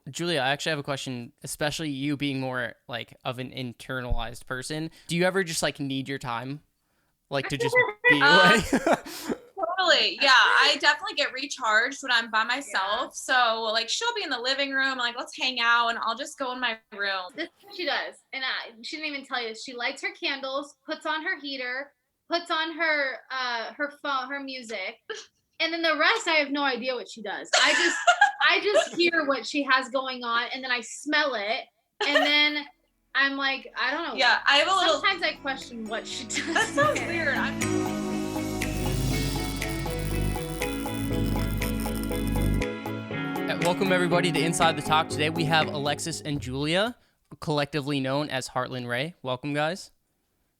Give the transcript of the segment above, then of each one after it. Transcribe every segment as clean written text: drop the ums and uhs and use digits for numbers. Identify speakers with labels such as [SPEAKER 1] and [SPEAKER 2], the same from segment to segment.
[SPEAKER 1] Julia, I actually have a question, especially you being more like of an internalized person. Do you ever just like need your time? Like to just be away?
[SPEAKER 2] Totally. Yeah, I definitely get recharged when I'm by myself. Yeah. So like she'll be in the living room, like let's hang out, and I'll just go in my room.
[SPEAKER 3] This is what she does, and she didn't even tell you. She lights her candles, puts on her heater, puts on her phone, her music, and then the rest I have no idea what she does. I just hear what she has going on, and then I smell it, and then I'm like, I don't know.
[SPEAKER 2] Yeah, I have a little.
[SPEAKER 3] Sometimes I question what she does.
[SPEAKER 2] That sounds weird.
[SPEAKER 1] Welcome everybody to Inside The Tok. Today we have Alexis and Julia, collectively known as Heartlynrae. Welcome, guys.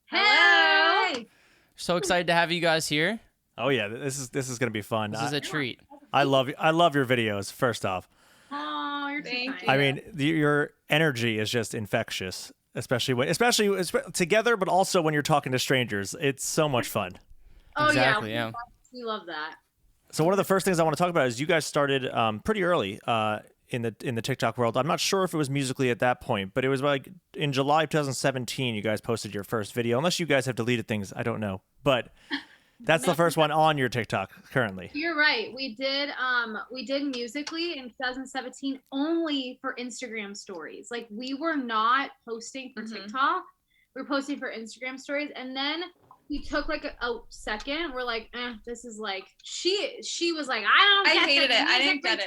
[SPEAKER 3] Hey!
[SPEAKER 1] So excited to have you guys here.
[SPEAKER 4] Oh yeah, this is gonna be fun.
[SPEAKER 1] This is a treat.
[SPEAKER 4] I love your videos. First off,
[SPEAKER 3] Oh, you're too kind.
[SPEAKER 4] I mean, your energy is just infectious, especially together, but also when you're talking to strangers. It's so much fun.
[SPEAKER 3] Oh
[SPEAKER 1] exactly,
[SPEAKER 3] yeah, we love that.
[SPEAKER 4] So one of the first things I want to talk about is you guys started pretty early in the TikTok world. I'm not sure if it was Musical.ly at that point, but it was like in July 2017 you guys posted your first video. Unless you guys have deleted things, I don't know. But that's the first one on your TikTok currently.
[SPEAKER 3] You're right. We did Musical.ly in 2017 only for Instagram stories. Like we were not posting for TikTok. We were posting for Instagram stories, and then we took like a second. We're like, this is like she was like, I
[SPEAKER 2] hated it. I didn't get it.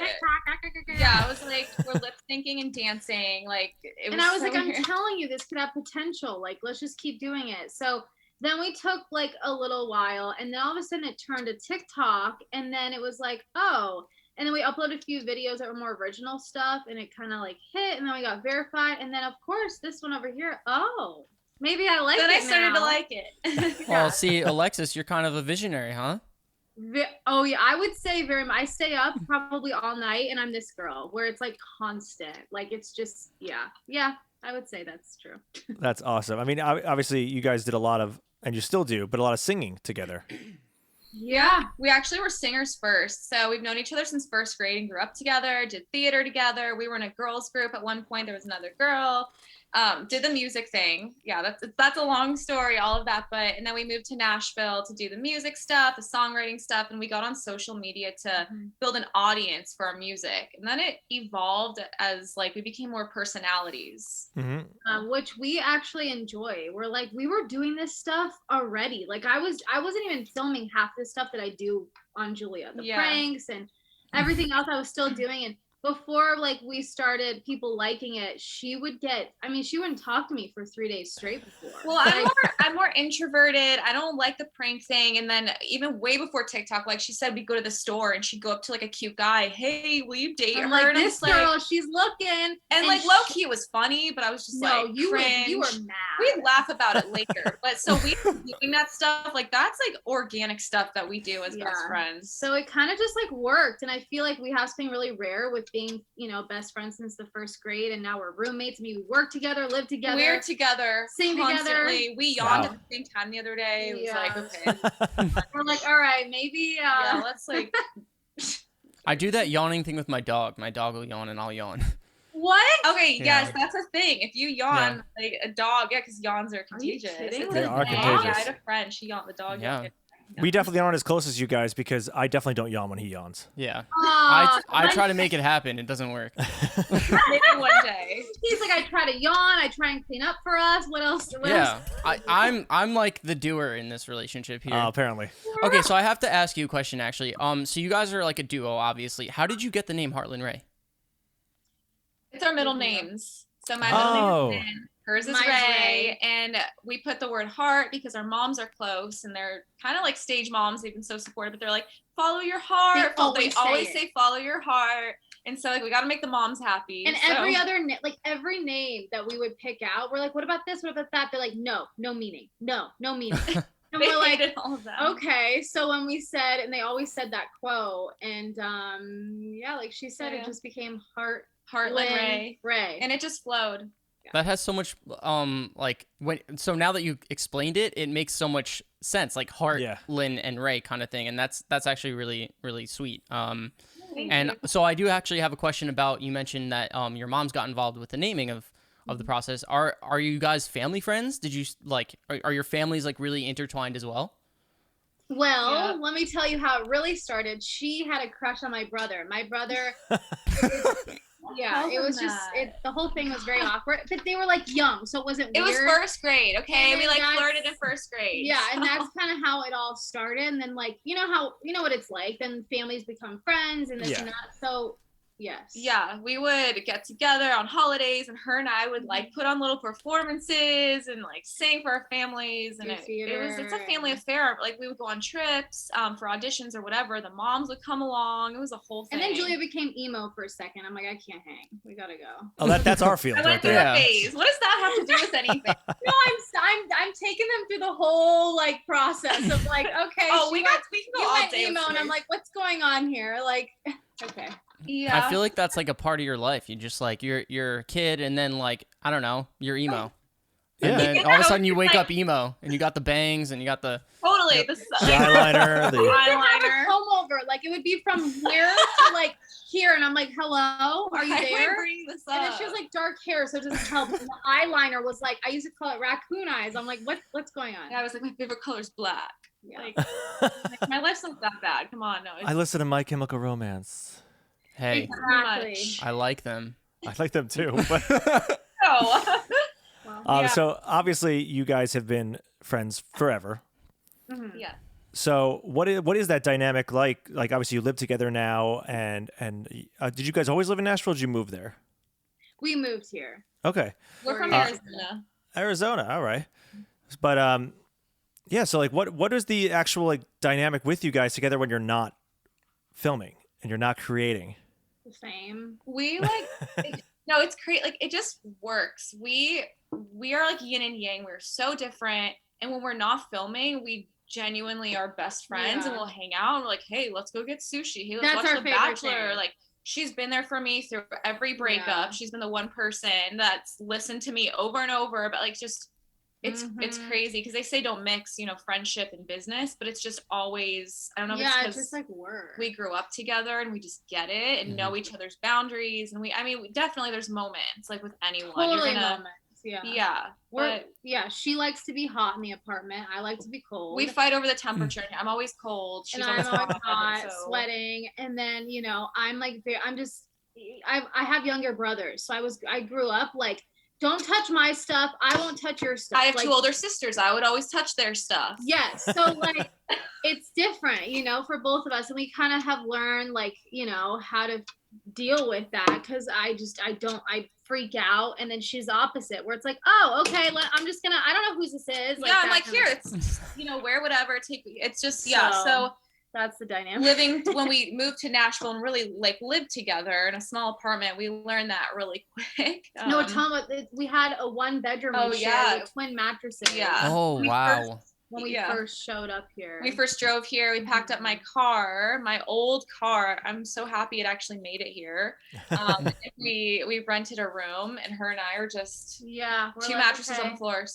[SPEAKER 2] Yeah, I was like, we're lip syncing and dancing. Like it was.
[SPEAKER 3] And I was
[SPEAKER 2] so
[SPEAKER 3] like,
[SPEAKER 2] weird.
[SPEAKER 3] I'm telling you, this could have potential. Like, let's just keep doing it. So then we took like a little while, and then all of a sudden it turned to TikTok, and then it was like, oh. And then we uploaded a few videos that were more original stuff, and it kind of like hit, and then we got verified, and then of course this one over here. Oh. Maybe I like it.
[SPEAKER 2] Then I started
[SPEAKER 3] now.
[SPEAKER 2] to like it.
[SPEAKER 1] Well, see, Alexis, you're kind of a visionary, huh?
[SPEAKER 3] Oh yeah, I would say very much. I stay up probably all night, and I'm this girl where it's like constant. Like it's just yeah. I would say that's true.
[SPEAKER 4] That's awesome. I mean, obviously you guys did a lot of, and you still do, but a lot of singing together.
[SPEAKER 2] Yeah, we actually were singers first. So we've known each other since first grade and grew up together, did theater together. We were in a girls group at one point. There was another girl. Did the music thing. Yeah, that's a long story, all of that. But and then we moved to Nashville to do the music stuff, the songwriting stuff, and we got on social media to build an audience for our music. And then it evolved as like we became more personalities,
[SPEAKER 3] which we actually enjoy. We're like we were doing this stuff already. Like I wasn't even filming half the stuff that I do on Julia, the pranks and everything else I was still doing. And before like we started people liking it, she wouldn't talk to me for 3 days straight before.
[SPEAKER 2] Well, I'm more introverted. I don't like the prank thing. And then even way before TikTok, like she said, we'd go to the store and she'd go up to like a cute guy. Hey, will you date her?
[SPEAKER 3] Like,
[SPEAKER 2] and
[SPEAKER 3] this girl, she's looking.
[SPEAKER 2] And like low key it was funny, but I was just like,
[SPEAKER 3] you
[SPEAKER 2] cringe.
[SPEAKER 3] were mad.
[SPEAKER 2] We'd laugh about it later. But so we doing that stuff, like that's like organic stuff that we do as best friends.
[SPEAKER 3] So it kind of just like worked. And I feel like we have something really rare with being, best friends since the first grade, and now we're roommates. I mean, we work together, live together.
[SPEAKER 2] We're together,
[SPEAKER 3] sing
[SPEAKER 2] constantly.
[SPEAKER 3] Together.
[SPEAKER 2] We yawned at the same time the other day. It was like, okay.
[SPEAKER 3] We're like, all right, maybe.
[SPEAKER 2] Let's like.
[SPEAKER 1] I do that yawning thing with my dog. My dog will yawn and I'll yawn.
[SPEAKER 2] What? Okay, yes, that's a thing. If you yawn, like a dog, because yawns are contagious.
[SPEAKER 3] Are you kidding?
[SPEAKER 4] They are contagious.
[SPEAKER 2] Yeah, I had a friend. She yawned the dog.
[SPEAKER 1] Yeah.
[SPEAKER 4] We definitely aren't as close as you guys because I definitely don't yawn when he yawns.
[SPEAKER 1] Yeah. I try to make it happen. It doesn't work.
[SPEAKER 2] Maybe one day.
[SPEAKER 3] He's like, I try to yawn. I try and clean up for us. What else?
[SPEAKER 1] I'm like the doer in this relationship here.
[SPEAKER 4] Apparently.
[SPEAKER 1] Okay, so I have to ask you a question actually. So you guys are like a duo, obviously. How did you get the name Heartlynrae?
[SPEAKER 2] It's our middle names. So my middle name is Lynn. Hers is
[SPEAKER 3] Mine's
[SPEAKER 2] Ray, and we put the word heart because our moms are close, and they're kind of like stage moms. They've been so supportive, but they're like, follow your heart. They always say follow your heart, and so like we got to make the moms happy.
[SPEAKER 3] And every other every name that we would pick out, we're like, what about this? What about that? They're like, no meaning, no meaning. And we're like,
[SPEAKER 2] all of them.
[SPEAKER 3] Okay. So when we said, and they always said that quote, and like she said, it just became Heartlynrae,
[SPEAKER 2] and it just flowed.
[SPEAKER 1] That has so much so now that you explained it, it makes so much sense, like Heart, Lynn, and Ray kind of thing, and that's actually really, really sweet. And so I do actually have a question about, you mentioned that your mom's got involved with the naming of the process. Are you guys family friends? Did you like, are your families like really intertwined as well?
[SPEAKER 3] Well, let me tell you how it really started. She had a crush on my brother. My brother, it was just, the whole thing was very awkward, but they were like young, so it wasn't weird.
[SPEAKER 2] It was first grade, okay? We like flirted in first grade.
[SPEAKER 3] Yeah, and that's kind of how it all started. And then like, you know what it's like, then families become friends and this and that. So yes.
[SPEAKER 2] Yeah, we would get together on holidays, and her and I would like put on little performances and like sing for our families, and it's a family affair. Like we would go on trips for auditions or whatever. The moms would come along. It was a whole thing.
[SPEAKER 3] And then Julia became emo for a second. I'm like, I can't hang. We gotta go.
[SPEAKER 4] Oh, that's our field.
[SPEAKER 2] I went through a phase. What does that have to do with anything?
[SPEAKER 3] No, I'm taking them through the whole like process of like, okay.
[SPEAKER 2] Oh, we can go all day.
[SPEAKER 3] Emo, and I'm like, what's going on here? Like, okay.
[SPEAKER 1] Yeah. I feel like that's like a part of your life. You just like you're a kid, and then like I don't know, you're emo. And then all of a sudden you wake up emo, and you got the bangs, and you got the
[SPEAKER 4] eyeliner, the
[SPEAKER 3] eyeliner. Come over, like it would be from here to like here, and I'm like, hello, are you there?
[SPEAKER 2] Bring this up?
[SPEAKER 3] And then she has like dark hair, so it doesn't help. And the eyeliner was like, I used to call it raccoon eyes. I'm like, what's going on?
[SPEAKER 2] Yeah, I was like, my favorite color is black.
[SPEAKER 3] Yeah.
[SPEAKER 2] Like my life's not that bad. Come on, no.
[SPEAKER 4] I listen to My Chemical Romance.
[SPEAKER 1] Hey,
[SPEAKER 3] exactly.
[SPEAKER 1] I like them.
[SPEAKER 4] I like them too. But So obviously you guys have been friends forever.
[SPEAKER 3] Mm-hmm.
[SPEAKER 2] Yeah.
[SPEAKER 4] So what is that dynamic like? Like obviously you live together now, and did you guys always live in Nashville? Or did you move there?
[SPEAKER 3] We moved here.
[SPEAKER 4] Okay.
[SPEAKER 2] We're from Arizona.
[SPEAKER 4] Arizona, all right. But yeah. So like, what is the actual like dynamic with you guys together when you're not filming and you're not creating?
[SPEAKER 3] The same.
[SPEAKER 2] We like no, it's great. Like it just works. We are like yin and yang. We're so different, and when we're not filming, we genuinely are best friends, and we'll hang out and we're like, hey, let's go get sushi. Hey, let's watch The Bachelor. Thing. Like she's been there for me through every breakup. Yeah. She's been the one person that's listened to me over and over. But like just it's crazy because they say don't mix, friendship and business, but it's just always, I don't know if it's because
[SPEAKER 3] just like work. We
[SPEAKER 2] grew up together and we just get it and know each other's boundaries. And we definitely there's moments like with anyone.
[SPEAKER 3] Totally moments.
[SPEAKER 2] Yeah.
[SPEAKER 3] She likes to be hot in the apartment. I like to be cold.
[SPEAKER 2] We fight over the temperature. I'm always cold. She's always
[SPEAKER 3] hot, sweating. And then, I'm like, I have younger brothers. So I grew up like, don't touch my stuff. I won't touch your stuff.
[SPEAKER 2] I have two older sisters. I would always touch their stuff.
[SPEAKER 3] Yes. So like, it's different, for both of us. And we kind of have learned like, how to deal with that. Cause I freak out. And then she's opposite where it's like, oh, okay. I'm just gonna, I don't know who this is.
[SPEAKER 2] Like, I'm like, here, it's, wear whatever. It's just, so
[SPEAKER 3] that's the dynamic.
[SPEAKER 2] Living when we moved to Nashville and really like lived together in a small apartment, we learned that really quick.
[SPEAKER 3] No, Tom, we had a 1-bedroom with twin mattresses.
[SPEAKER 2] Yeah.
[SPEAKER 1] Oh wow.
[SPEAKER 3] When we first showed up here.
[SPEAKER 2] We first drove here. We packed up my car, my old car. I'm so happy it actually made it here. We rented a room, and her and I are just two mattresses on the floor.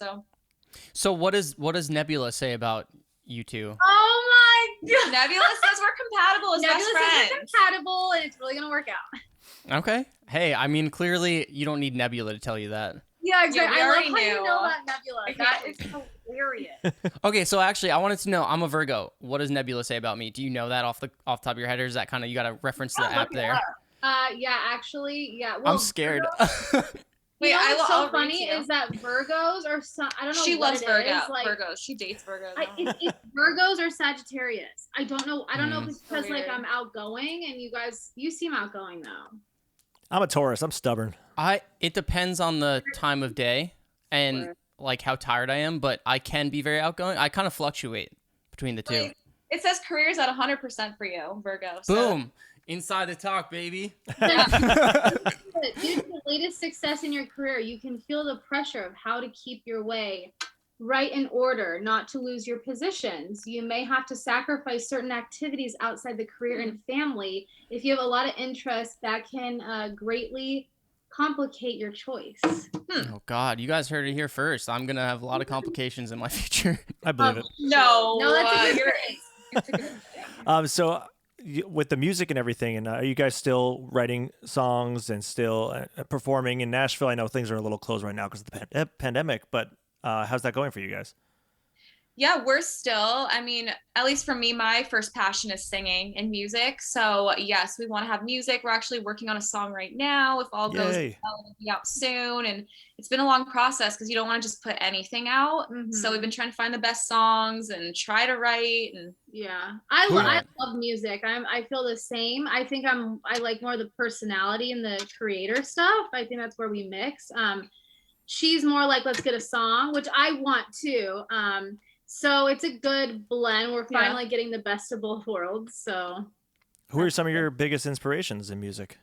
[SPEAKER 1] So what does Nebula say about you two?
[SPEAKER 3] Oh my God.
[SPEAKER 2] Nebula says we're compatible as best friends.
[SPEAKER 3] We're compatible, and it's really gonna work out.
[SPEAKER 1] Okay. Hey, clearly you don't need Nebula to tell you that.
[SPEAKER 3] Yeah, exactly.
[SPEAKER 2] I
[SPEAKER 3] love
[SPEAKER 2] already
[SPEAKER 3] how you
[SPEAKER 2] knew.
[SPEAKER 3] know about Nebula. That is hilarious.
[SPEAKER 1] Okay, so actually, I wanted to know. I'm a Virgo. What does Nebula say about me? Do you know that off the top of your head, or is that kind of you got to reference the app there?
[SPEAKER 3] Yeah. Well,
[SPEAKER 1] I'm scared.
[SPEAKER 2] Wait,
[SPEAKER 3] what's so funny is that Virgos are I don't know.
[SPEAKER 2] She loves Virgos.
[SPEAKER 3] Like,
[SPEAKER 2] she dates Virgos.
[SPEAKER 3] It's Virgos or Sagittarius. I don't know. I don't know if it's because
[SPEAKER 2] so
[SPEAKER 3] like I'm outgoing and you seem outgoing though.
[SPEAKER 4] I'm a Taurus. I'm stubborn.
[SPEAKER 1] It depends on the time of day and like how tired I am, but I can be very outgoing. I kind of fluctuate between the two.
[SPEAKER 2] It says career's at 100% for you, Virgo.
[SPEAKER 1] Boom. Inside the Talk, baby.
[SPEAKER 3] Due to the latest success in your career, you can feel the pressure of how to keep your way right in order, not to lose your positions. You may have to sacrifice certain activities outside the career and family. If you have a lot of interest, that can greatly complicate your choice.
[SPEAKER 1] Oh God, you guys heard it here first. I'm gonna have a lot of complications in my future.
[SPEAKER 4] I believe it.
[SPEAKER 2] No,
[SPEAKER 3] that's a good thing.
[SPEAKER 2] It's a good thing.
[SPEAKER 4] So with the music and everything, and are you guys still writing songs and still performing in Nashville? I know things are a little closed right now because of the pandemic, but how's that going for you guys?
[SPEAKER 2] Yeah, we're still, I mean, at least for me, my first passion is singing and music. So yes, we want to have music. We're actually working on a song right now. If all goes well, it'll be out soon. And it's been a long process because you don't want to just put anything out. So we've been trying to find the best songs and try to write. And
[SPEAKER 3] yeah, I love music. I feel the same. I think I like more the personality and the creator stuff. I think that's where we mix. She's more like, let's get a song, which I want too. So it's a good blend. We're finally getting the best of both worlds. So
[SPEAKER 4] who are some of your biggest inspirations in music?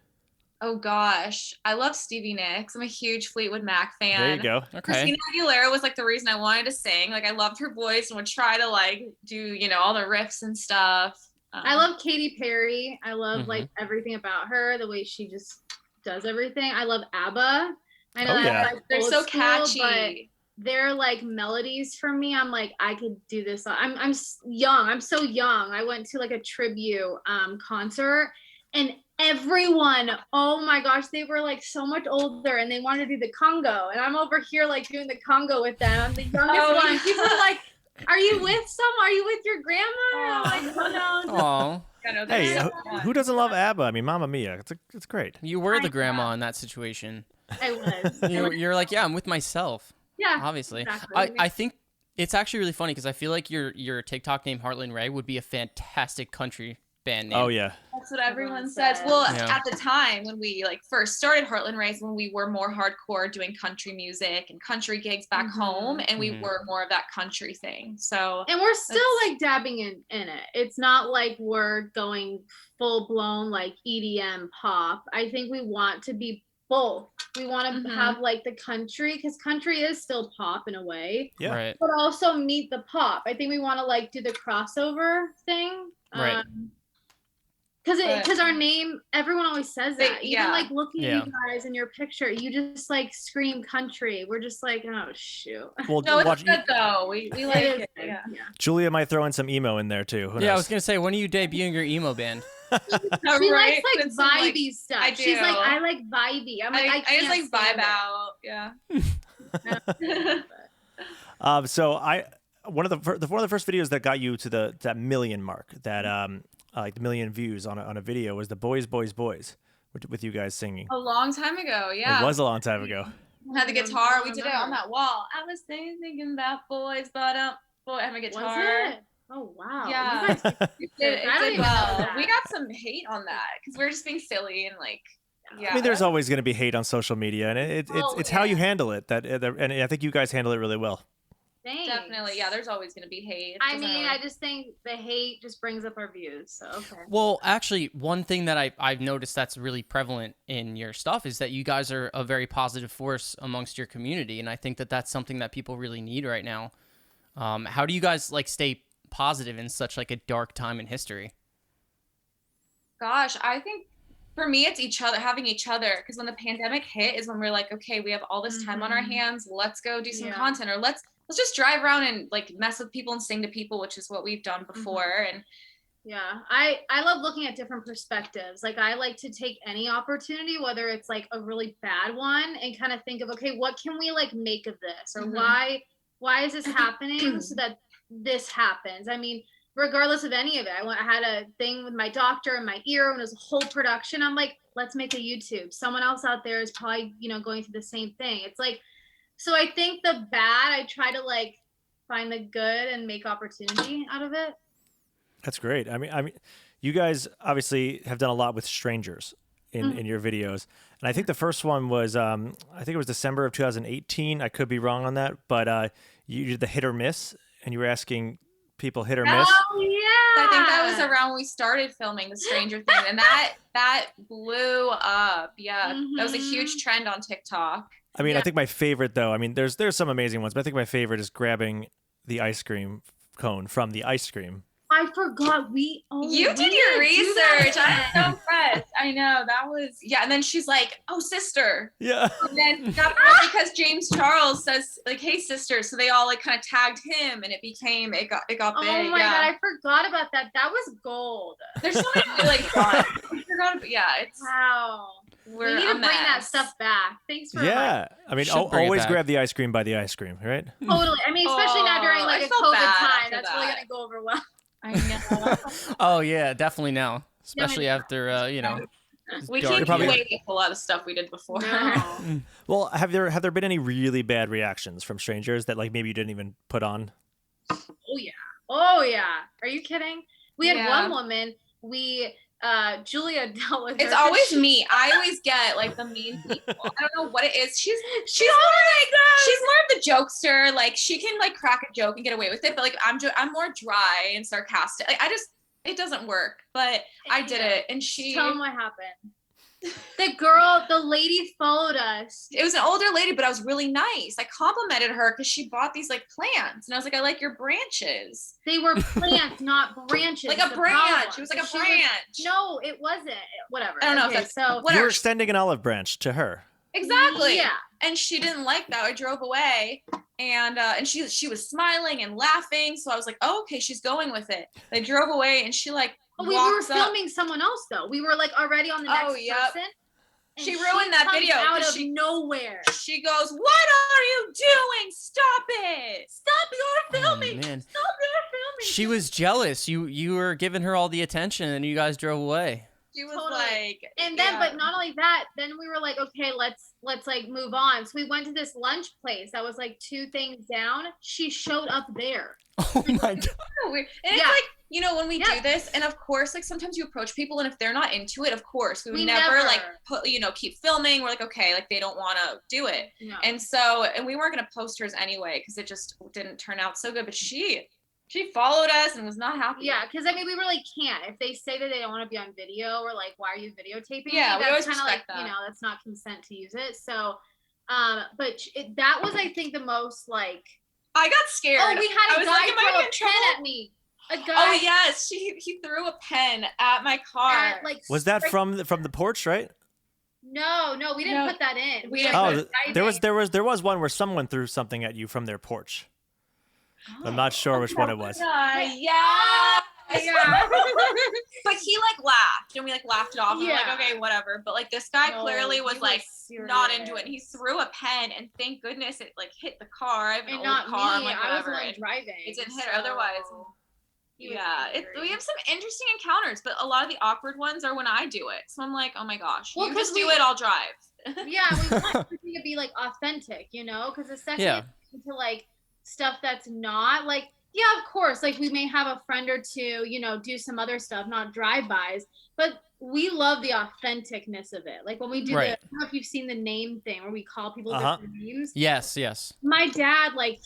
[SPEAKER 2] Oh gosh, I love Stevie Nicks. I'm a huge Fleetwood Mac fan.
[SPEAKER 4] There you go.
[SPEAKER 1] Okay.
[SPEAKER 2] Christina Aguilera was like the reason I wanted to sing. Like I loved her voice and would try to like do, you know, all the riffs and stuff.
[SPEAKER 3] I love Katy Perry. I love like everything about her, the way she just does everything. I love ABBA. I know that's like
[SPEAKER 2] they're so
[SPEAKER 3] school,
[SPEAKER 2] catchy.
[SPEAKER 3] But they're like melodies for me. I'm like, I could do this. I'm young. I'm so young. I went to like a tribute concert, and everyone, oh my gosh, they were like so much older and they wanted to do the Congo. And I'm over here like doing the Congo with them. I'm the youngest one. People are like, are you with Are you with your grandma? I'm like, oh no.
[SPEAKER 4] Oh. Hey, who doesn't love ABBA? I mean, Mamma Mia. It's great.
[SPEAKER 1] You were the grandma in that situation.
[SPEAKER 3] I was.
[SPEAKER 1] You're like, yeah, I'm with myself.
[SPEAKER 3] Yeah,
[SPEAKER 1] obviously.
[SPEAKER 3] Exactly.
[SPEAKER 1] I think it's actually really funny because I feel like your TikTok name Heartlynrae would be a fantastic country band name.
[SPEAKER 4] Oh yeah,
[SPEAKER 2] that's what everyone says. Well, at the time when we like first started Heartlynrae, when we were more hardcore doing country music and country gigs back home, and we were more of that country thing. So
[SPEAKER 3] and we're still like dabbing in it. It's not like we're going full blown like EDM pop. I think we want to be both. We want to have like the country, because country is still pop in a way,
[SPEAKER 1] right?
[SPEAKER 3] But also meet the pop. I think we want to like do the crossover thing,
[SPEAKER 1] right?
[SPEAKER 3] Because our name, everyone always says that. Even like looking at you guys in your picture, you just like scream country. We're just like, oh shoot.
[SPEAKER 4] Well,
[SPEAKER 2] no, it's good though. We like it. Yeah.
[SPEAKER 4] Julia might throw in some emo in there too. Who knows?
[SPEAKER 1] I was gonna say, when are you debuting your emo band?
[SPEAKER 3] She likes like vibey stuff. I do. She's like, I like vibey. I'm like, I
[SPEAKER 2] just like vibe out. Yeah.
[SPEAKER 4] So one of the first videos that got you to that million mark, that like the million views on a video, was the Boys with you guys singing.
[SPEAKER 2] A long time ago, yeah.
[SPEAKER 4] It was a long time ago.
[SPEAKER 2] We had the guitar. We did it on that wall. I was thinking about boys, but boy, I have a guitar.
[SPEAKER 3] Was it? Oh wow.
[SPEAKER 2] Yeah.
[SPEAKER 3] You guys
[SPEAKER 2] did well. We got some hate on that because we were just being silly and like. Yeah.
[SPEAKER 4] I mean, there's always going to be hate on social media, and it's how you handle it. And I think you guys handle it really well.
[SPEAKER 3] Thanks.
[SPEAKER 2] Definitely, yeah. There's always going to be hate.
[SPEAKER 3] I mean, I just think the hate just brings up our views. So okay.
[SPEAKER 1] Well, actually, one thing that I've noticed that's really prevalent in your stuff is that you guys are a very positive force amongst your community, and I think that that's something that people really need right now. How do you guys like stay positive in such like a dark time in history?
[SPEAKER 2] Gosh, I think for me it's having each other, because when the pandemic hit is when we're like, okay, we have all this time on our hands, let's go do some content, or let's just drive around and like mess with people and sing to people, which is what we've done before. And
[SPEAKER 3] yeah, I love looking at different perspectives. Like I like to take any opportunity, whether it's like a really bad one, and kind of think of, okay, what can we like make of this, or why is this happening so that this happens. I mean, regardless of any of it, I had a thing with my doctor in my ear, and it was a whole production. I'm like, let's make a YouTube. Someone else out there is probably, going through the same thing. It's like, so I think the bad, I try to like find the good and make opportunity out of it.
[SPEAKER 4] That's great. I mean, you guys obviously have done a lot with strangers in your videos. And I think the first one was, I think it was December of 2018. I could be wrong on that, but you did the hit or miss, and you were asking people hit or miss.
[SPEAKER 3] Oh yeah.
[SPEAKER 2] I think that was around when we started filming the Stranger thing, and that blew up. Yeah, that was a huge trend on TikTok.
[SPEAKER 4] I mean, I think my favorite though, I mean, there's some amazing ones, but I think my favorite is grabbing the ice cream cone from the ice cream.
[SPEAKER 3] I forgot.
[SPEAKER 2] You did your research. I'm so impressed. I know that was And then she's like, "Oh, sister."
[SPEAKER 4] Yeah.
[SPEAKER 2] And then that's because James Charles says like, "Hey, sister." So they all like kind of tagged him, and it got big.
[SPEAKER 3] Oh my god, I forgot about that. That was gold.
[SPEAKER 2] There's so many like I forgot about, it's
[SPEAKER 3] wow. We need to bring that stuff back. Thanks for
[SPEAKER 4] I mean, always grab the ice cream by the ice cream, right?
[SPEAKER 3] Totally. I mean, especially now during like a COVID time, that's really gonna go over well.
[SPEAKER 2] I know.
[SPEAKER 1] Oh yeah, definitely now, especially after
[SPEAKER 2] we can't wait a lot of stuff we did before.
[SPEAKER 3] No.
[SPEAKER 4] Well, have there been any really bad reactions from strangers that like maybe you didn't even put on?
[SPEAKER 3] Oh yeah. Are you kidding? We had one woman. Julia dealt with.
[SPEAKER 2] It's always me. I always get like the mean people. I don't know what it is. She's more of the jokester. Like she can like crack a joke and get away with it, but like I'm more dry and sarcastic. Like it doesn't work. But I did it, and
[SPEAKER 3] tell them what happened. The lady followed us.
[SPEAKER 2] It was an older lady, but I was really nice. I complimented her because she bought these like plants, and I was like, "I like your branches."
[SPEAKER 3] They were plants, not branches.
[SPEAKER 2] Like a branch. It was like a branch.
[SPEAKER 3] No, it wasn't. Whatever.
[SPEAKER 2] I don't know if that's
[SPEAKER 3] so.
[SPEAKER 4] You were extending an olive branch to her.
[SPEAKER 2] Exactly.
[SPEAKER 3] Yeah.
[SPEAKER 2] And she didn't like that. I drove away, and she was smiling and laughing. So I was like, "Oh, okay, she's going with it." I drove away, and she like.
[SPEAKER 3] We were filming someone else though. We were like already on the next person.
[SPEAKER 2] She ruined that video
[SPEAKER 3] out of nowhere.
[SPEAKER 2] She goes, "What are you doing? Stop it! Stop! You're filming!
[SPEAKER 1] Man.
[SPEAKER 2] Stop! You're filming!"
[SPEAKER 1] She was jealous. You were giving her all the attention, and you guys drove away.
[SPEAKER 2] She was like,
[SPEAKER 3] and then, but not only that, then we were like, okay, let's like move on. So we went to this lunch place that was like 2 things down. She showed up there.
[SPEAKER 1] Oh my god!
[SPEAKER 2] And it's like, when we do this, and of course, like sometimes you approach people, and if they're not into it, of course, we would never like put, keep filming. We're like, okay, like they don't want to do it, and we weren't gonna post hers anyway because it just didn't turn out so good. But she followed us and was not happy.
[SPEAKER 3] Yeah, because I mean, we really can't. If they say that they don't want to be on video, or like, why are you videotaping?
[SPEAKER 2] Yeah, we always
[SPEAKER 3] kind of like
[SPEAKER 2] that.
[SPEAKER 3] That's not consent to use it. So, but that was, I think, the most like.
[SPEAKER 2] I got scared.
[SPEAKER 3] Oh, we had a guy throw a pen at me. A guy.
[SPEAKER 2] Oh yes, he threw a pen at my car.
[SPEAKER 4] Was that from the porch, right?
[SPEAKER 3] No, we didn't put that in.
[SPEAKER 4] There was one where someone threw something at you from their porch. I'm not sure which one it was.
[SPEAKER 2] Yeah. But he like laughed, and we like laughed it off. And we're like, okay, whatever. But like this guy clearly was like not into it. And he threw a pen, and thank goodness it like hit the car. I have an old car.
[SPEAKER 3] Me.
[SPEAKER 2] Like,
[SPEAKER 3] I was the one driving.
[SPEAKER 2] It didn't hit her. Otherwise. We have some interesting encounters, but a lot of the awkward ones are when I do it. So I'm like, oh my gosh, you just do it, I'll drive.
[SPEAKER 3] Yeah, we want everything to be like authentic, because the second into like stuff that's not like, yeah, of course, like we may have a friend or two, do some other stuff, not drive-bys, but we love the authenticness of it. Like when we do I don't know if you've seen the name thing where we call people different names.
[SPEAKER 1] Yes.
[SPEAKER 3] My dad, like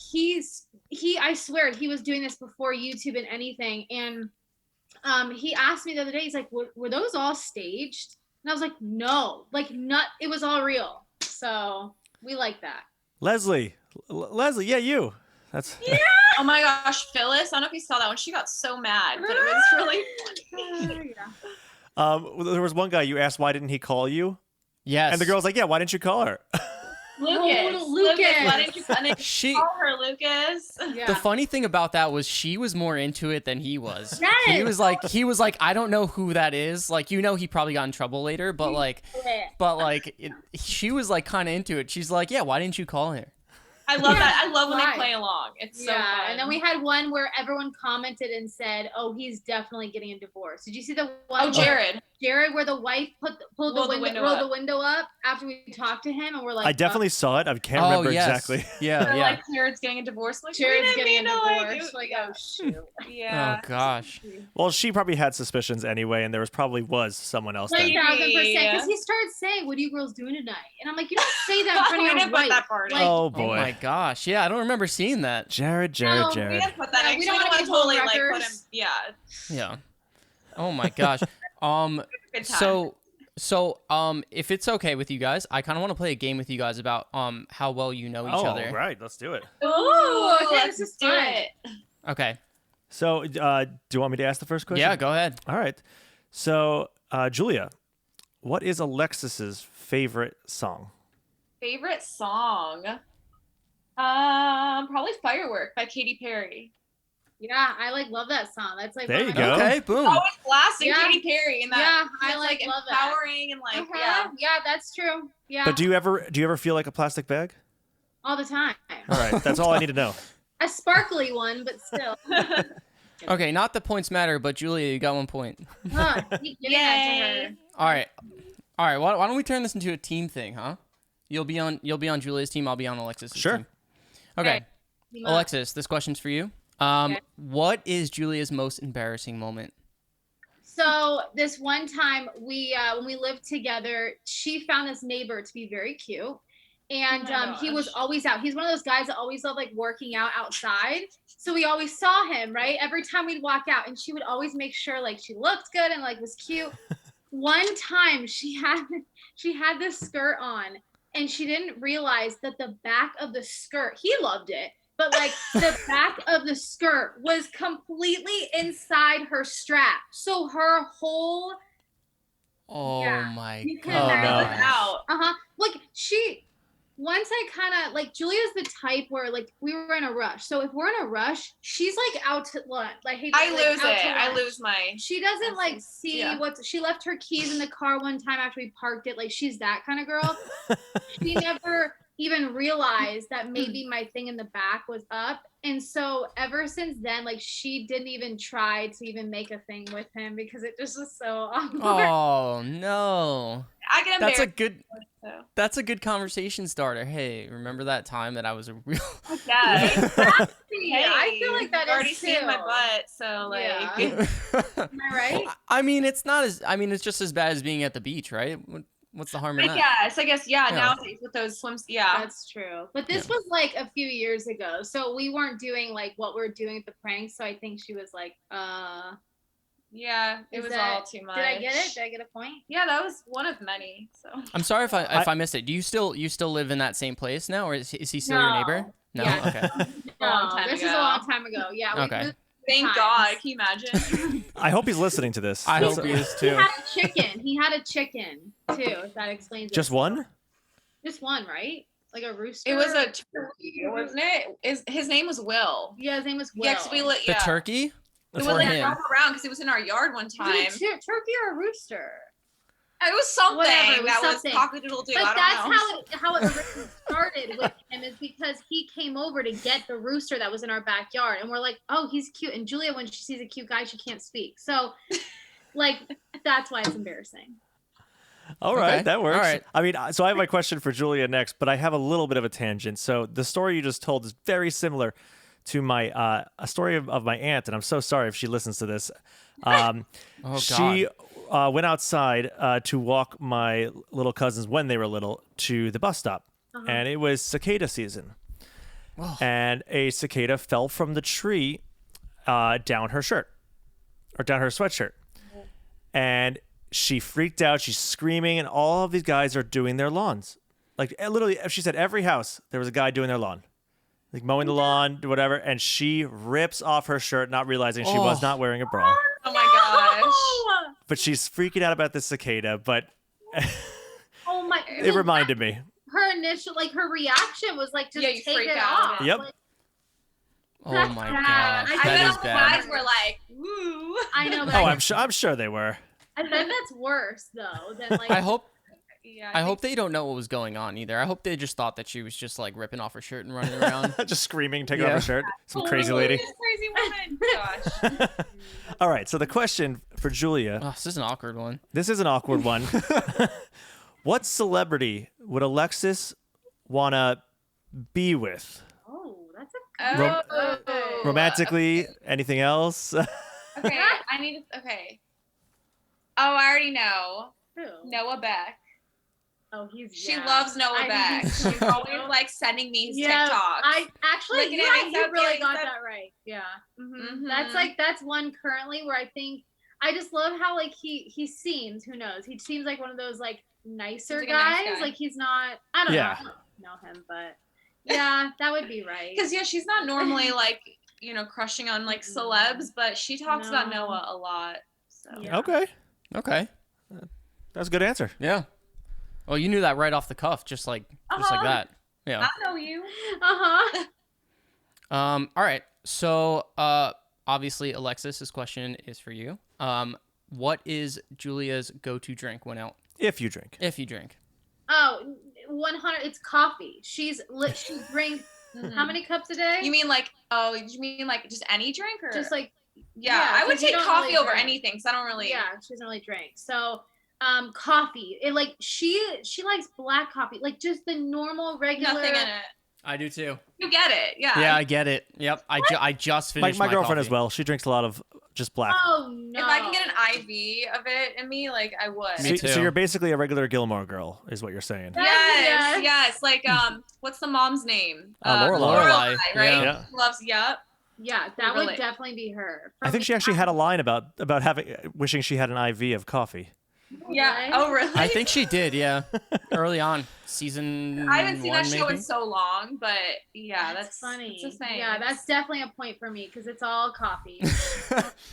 [SPEAKER 3] I swear he was doing this before YouTube and anything. And he asked me the other day, he's like, were those all staged? And I was like, no, like it was all real. So we like that.
[SPEAKER 4] Leslie, yeah, you. That's
[SPEAKER 2] Oh my gosh, Phyllis, I don't know if you saw that one. She got so mad, but it was really funny.
[SPEAKER 4] There was one guy you asked why didn't he call you?
[SPEAKER 1] Yes.
[SPEAKER 4] And the girl's like, yeah, why didn't you call her?
[SPEAKER 2] Lucas, why didn't you call her, Lucas?
[SPEAKER 1] Yeah. The funny thing about that was she was more into it than he was.
[SPEAKER 3] Yes.
[SPEAKER 1] He was like, I don't know who that is. Like, he probably got in trouble later, but she was like kind of into it. She's like, yeah, why didn't you call her?
[SPEAKER 2] I love that. I love when they play along. It's so fun.
[SPEAKER 3] And then we had one where everyone commented and said, "Oh, he's definitely getting a divorce." Did you see the one?
[SPEAKER 2] Oh, Jared,
[SPEAKER 3] where the wife rolled the window up after we talked to him, and we're like,
[SPEAKER 4] I definitely saw it. I can't remember exactly.
[SPEAKER 1] Yeah.
[SPEAKER 2] Like Jared's getting a divorce. Like
[SPEAKER 3] Jared's getting a divorce. Like, oh shoot.
[SPEAKER 2] Yeah.
[SPEAKER 1] Oh gosh.
[SPEAKER 4] Well, she probably had suspicions anyway, and there probably was someone else.
[SPEAKER 3] 1,000%. Because he started saying, "What are you girls doing tonight?" And I'm like, you don't say that in front of your wife.
[SPEAKER 4] Oh boy.
[SPEAKER 1] Oh my gosh. Yeah, I don't remember seeing that.
[SPEAKER 4] Jared.
[SPEAKER 2] We didn't put that.
[SPEAKER 3] We don't want to totally like put him.
[SPEAKER 2] Yeah.
[SPEAKER 1] Yeah. Oh my gosh. So if it's okay with you guys, I kind of want to play a game with you guys about how well you know each other.
[SPEAKER 4] Right, let's do it.
[SPEAKER 2] Ooh, okay, this is fun.
[SPEAKER 1] Okay.
[SPEAKER 4] So, do you want me to ask the first question?
[SPEAKER 1] Yeah, go ahead.
[SPEAKER 4] All right. So, Julia, what is Alexis's favorite song?
[SPEAKER 2] Favorite song? Probably Firework by Katy Perry.
[SPEAKER 3] Yeah, I love that song. That's like
[SPEAKER 4] There you go.
[SPEAKER 1] Okay, boom.
[SPEAKER 2] Always blasting
[SPEAKER 3] Yeah.
[SPEAKER 2] Katy Perry, and that
[SPEAKER 3] Yeah, I
[SPEAKER 2] like
[SPEAKER 3] love that.
[SPEAKER 2] empowering and like
[SPEAKER 3] Yeah, that's true. Yeah.
[SPEAKER 4] But do you ever feel like a plastic bag?
[SPEAKER 3] all the time.
[SPEAKER 4] All right, that's all I need to know.
[SPEAKER 3] A sparkly one, but still.
[SPEAKER 1] Okay, not the points matter, but Julia, you got 1 point.
[SPEAKER 3] Huh, keep giving that to her.
[SPEAKER 1] All right. Why don't we turn this into a team thing, huh? You'll be on Julia's team. I'll be on Alexis'
[SPEAKER 4] Sure.
[SPEAKER 1] team. Okay.
[SPEAKER 3] Team up.
[SPEAKER 1] Alexis, this question's for you.
[SPEAKER 3] Okay.
[SPEAKER 1] What is Julia's most embarrassing moment?
[SPEAKER 3] So this one time when we lived together, she found this neighbor to be very cute. And
[SPEAKER 2] Oh my
[SPEAKER 3] he was
[SPEAKER 2] gosh.
[SPEAKER 3] always out. He's one of those guys that always loved like working out outside. So we always saw him, right? Every time we'd walk out, and she would always make sure like she looked good and like was cute. One time she had this skirt on, and she didn't realize that the back of the skirt, he loved it, but like the back of the skirt was completely inside her strap. So her whole
[SPEAKER 1] Oh
[SPEAKER 3] Yeah.
[SPEAKER 1] my
[SPEAKER 3] You can
[SPEAKER 1] god.
[SPEAKER 3] imagine
[SPEAKER 2] out.
[SPEAKER 3] like once I kind of like Julia's the type where like we were in a rush. So if we're in a rush, she's like out to lunch. Like
[SPEAKER 2] I lose it. I lose my.
[SPEAKER 3] She doesn't like
[SPEAKER 2] That's-
[SPEAKER 3] see
[SPEAKER 2] yeah.
[SPEAKER 3] she left her keys in the car one time after we parked it. Like she's that kind of girl. She never even realized that maybe my thing in the back was up. And so ever since then, like she didn't even try to even make a thing with him because it just was so awkward.
[SPEAKER 1] Oh no.
[SPEAKER 2] I get
[SPEAKER 1] That's
[SPEAKER 2] embarrassed.
[SPEAKER 1] That's a good conversation starter. Hey, remember that time that I was a real
[SPEAKER 2] Yeah.
[SPEAKER 3] Exactly. I feel like that
[SPEAKER 2] You've already
[SPEAKER 3] is
[SPEAKER 2] seen my
[SPEAKER 3] too.
[SPEAKER 2] butt, so like.
[SPEAKER 3] Yeah. Am I right?
[SPEAKER 1] I mean, it's just as bad as being at the beach, right? What's the harm in
[SPEAKER 2] I
[SPEAKER 1] that?
[SPEAKER 2] guess,
[SPEAKER 1] Yeah.
[SPEAKER 2] nowadays with those swims, yeah.
[SPEAKER 3] That's true. But this was like a few years ago. So we weren't doing like what we're doing at the pranks. So I think she was like,
[SPEAKER 2] Yeah, it
[SPEAKER 3] Is
[SPEAKER 2] was
[SPEAKER 3] that-
[SPEAKER 2] all too much.
[SPEAKER 3] did I get it? Did I get a point?
[SPEAKER 2] Yeah, that was one of many, so.
[SPEAKER 1] I'm sorry if I missed it. Do you still live in that same place now, or is he still your
[SPEAKER 3] No.
[SPEAKER 1] neighbor? No.
[SPEAKER 3] Yeah.
[SPEAKER 1] Okay.
[SPEAKER 2] A long time
[SPEAKER 3] This
[SPEAKER 2] ago.
[SPEAKER 3] is a long time ago. Yeah. we
[SPEAKER 1] Okay.
[SPEAKER 3] moved
[SPEAKER 2] Thank
[SPEAKER 3] times.
[SPEAKER 2] God, can you imagine?
[SPEAKER 4] I hope he's listening to this.
[SPEAKER 1] I
[SPEAKER 4] That's-
[SPEAKER 1] hope he is
[SPEAKER 3] He
[SPEAKER 1] too.
[SPEAKER 3] had a chicken. He had a chicken too. If that explains it.
[SPEAKER 4] Just one?
[SPEAKER 3] Just one, right? Like a rooster.
[SPEAKER 2] It was a turkey, wasn't it? His name was Will.
[SPEAKER 3] Yeah, his name was Will.
[SPEAKER 2] Yeah, 'cause we lit.
[SPEAKER 1] The
[SPEAKER 2] Yeah.
[SPEAKER 1] turkey?
[SPEAKER 2] It was
[SPEAKER 1] Or
[SPEAKER 2] like
[SPEAKER 1] him?
[SPEAKER 2] drove around because he was in our yard one time.
[SPEAKER 3] Was it a turkey or a rooster?
[SPEAKER 2] It was something
[SPEAKER 3] Whatever, it was
[SPEAKER 2] that
[SPEAKER 3] something.
[SPEAKER 2] was cock-a-doodle-doo.
[SPEAKER 3] But
[SPEAKER 2] I
[SPEAKER 3] that's
[SPEAKER 2] don't know.
[SPEAKER 3] how it originally started with him is because he came over to get the rooster that was in our backyard, and we're like, oh, he's cute. And Julia, when she sees a cute guy, she can't speak. So, like, that's why it's embarrassing.
[SPEAKER 4] All right,
[SPEAKER 1] Okay.
[SPEAKER 4] that works.
[SPEAKER 1] All right.
[SPEAKER 4] I mean, so I have my question for Julia next, but I have a little bit of a tangent. So the story you just told is very similar to my a story of my aunt, and I'm so sorry if she listens to this.
[SPEAKER 1] Oh god.
[SPEAKER 4] She went outside to walk my little cousins when they were little to the bus stop, and it was cicada season,
[SPEAKER 1] Oh.
[SPEAKER 4] and a cicada fell from the tree down her shirt or down her sweatshirt, and she freaked out. She's screaming, and all of these guys are doing their lawns. Like literally, she said every house there was a guy doing their lawn, like mowing the lawn, whatever. And she rips off her shirt, not realizing she was
[SPEAKER 1] Oh.
[SPEAKER 4] not wearing a bra.
[SPEAKER 2] Oh my gosh.
[SPEAKER 4] But she's freaking out about the cicada. But
[SPEAKER 3] Oh my!
[SPEAKER 4] it reminded me.
[SPEAKER 3] Her initial, like, her reaction was like, just
[SPEAKER 2] Yeah, you
[SPEAKER 3] take
[SPEAKER 2] freak
[SPEAKER 3] it
[SPEAKER 2] out.
[SPEAKER 3] off.
[SPEAKER 4] Yep.
[SPEAKER 3] Like,
[SPEAKER 1] Oh my
[SPEAKER 3] bad.
[SPEAKER 1] gosh.
[SPEAKER 3] I
[SPEAKER 2] I
[SPEAKER 1] That
[SPEAKER 2] bet
[SPEAKER 1] is
[SPEAKER 2] all the
[SPEAKER 1] bad.
[SPEAKER 2] guys were like, woo.
[SPEAKER 3] I know, but
[SPEAKER 4] Oh,
[SPEAKER 3] I
[SPEAKER 4] I'm sure they were.
[SPEAKER 3] bet that's worse though than like.
[SPEAKER 1] I hope
[SPEAKER 2] Yeah,
[SPEAKER 1] I hope they don't know what was going on either. I hope they just thought that she was just like ripping off her shirt and running around.
[SPEAKER 4] Just screaming, taking
[SPEAKER 1] Yeah.
[SPEAKER 4] off her shirt. Some crazy lady.
[SPEAKER 2] This crazy woman. Gosh.
[SPEAKER 4] All right, so the question for Julia.
[SPEAKER 1] Oh, this is an awkward one.
[SPEAKER 4] This is an awkward one. What celebrity would Alexis wanna be with?
[SPEAKER 3] Oh, that's a
[SPEAKER 2] Oh.
[SPEAKER 4] Romantically? Anything else?
[SPEAKER 2] Okay, I need to. Okay. Oh, I already know.
[SPEAKER 3] Who?
[SPEAKER 2] Noah Beck.
[SPEAKER 3] Oh, he's.
[SPEAKER 2] She
[SPEAKER 3] yeah.
[SPEAKER 2] loves Noah
[SPEAKER 3] I think
[SPEAKER 2] Beck.
[SPEAKER 3] he's
[SPEAKER 2] She's
[SPEAKER 3] so
[SPEAKER 2] always like sending me his
[SPEAKER 3] Yeah,
[SPEAKER 2] TikToks.
[SPEAKER 3] I actually,
[SPEAKER 2] Looking at
[SPEAKER 3] yeah,
[SPEAKER 2] it,
[SPEAKER 3] you
[SPEAKER 2] so
[SPEAKER 3] really
[SPEAKER 2] cute,
[SPEAKER 3] got
[SPEAKER 2] so-
[SPEAKER 3] that right. Yeah.
[SPEAKER 2] Mhm.
[SPEAKER 3] That's one currently where I think I just love how like he seems. Who knows? He seems like one of those like nicer
[SPEAKER 2] He's like a nice
[SPEAKER 3] guys.
[SPEAKER 2] guy.
[SPEAKER 3] Like he's not. I don't
[SPEAKER 4] Yeah.
[SPEAKER 3] know him, but yeah, that would be right.
[SPEAKER 2] Because yeah, she's not normally like crushing on like celebs, but she talks about Noah a lot. So.
[SPEAKER 3] Yeah.
[SPEAKER 1] Okay.
[SPEAKER 4] That's a good answer.
[SPEAKER 1] Yeah. Well, you knew that right off the cuff, just like that. Yeah.
[SPEAKER 2] I know you.
[SPEAKER 1] All right. So, obviously, Alexis, this question is for you. What is Julia's go-to drink when out?
[SPEAKER 4] If you drink.
[SPEAKER 1] If you drink.
[SPEAKER 3] Oh, 100. It's coffee. She drinks how many cups a day?
[SPEAKER 2] You mean like just any drink or
[SPEAKER 3] just like
[SPEAKER 2] I would take coffee
[SPEAKER 3] really
[SPEAKER 2] over
[SPEAKER 3] drink.
[SPEAKER 2] anything because I don't really.
[SPEAKER 3] Yeah, she doesn't really drink. So, coffee. It like she likes black coffee, like just the normal regular.
[SPEAKER 2] Nothing in it.
[SPEAKER 1] I do too.
[SPEAKER 2] You get it, yeah.
[SPEAKER 1] Yeah, I get it. Yep. I just finished
[SPEAKER 4] my girlfriend
[SPEAKER 1] coffee.
[SPEAKER 4] as well. She drinks a lot of just black.
[SPEAKER 3] Oh no!
[SPEAKER 2] If I can get an IV of it in me, like I would.
[SPEAKER 1] Me too.
[SPEAKER 4] So you're basically a regular Gilmore girl, is what you're saying.
[SPEAKER 2] Yes. Like what's the mom's name?
[SPEAKER 4] Lorelai.
[SPEAKER 2] Right?
[SPEAKER 4] Yeah.
[SPEAKER 2] Loves Yup.
[SPEAKER 3] Yeah, that would definitely be her.
[SPEAKER 4] I think she actually had a line about wishing she had an IV of coffee.
[SPEAKER 2] Yeah. Oh, really?
[SPEAKER 1] I think she did. Yeah. Early on, season.
[SPEAKER 2] I haven't seen that show
[SPEAKER 1] maybe?
[SPEAKER 2] in so long, but yeah, that's
[SPEAKER 3] funny.
[SPEAKER 2] That's the thing.
[SPEAKER 3] Yeah, that's definitely a point for me because it's all coffee.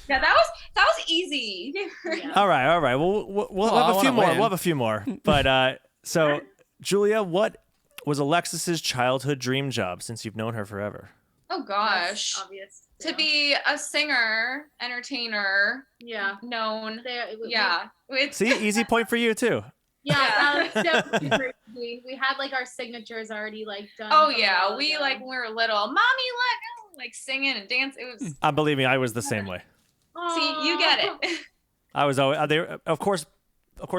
[SPEAKER 2] Yeah, that was easy.
[SPEAKER 3] Yeah.
[SPEAKER 4] All right. Well, we'll have a few more. We'll have a few more. But so, Julia, what was Alexis's childhood dream job since you've known her forever?
[SPEAKER 2] Oh gosh.
[SPEAKER 3] That's obvious.
[SPEAKER 2] To be a singer, entertainer, known.
[SPEAKER 4] See, easy point for you too.
[SPEAKER 3] Yeah, that was definitely we had like our signatures already like done.
[SPEAKER 2] Oh yeah, we like when we were little, mommy like singing and dance. It was.
[SPEAKER 4] Believe me, I was the same way.
[SPEAKER 2] See, you get it.
[SPEAKER 4] I was always of course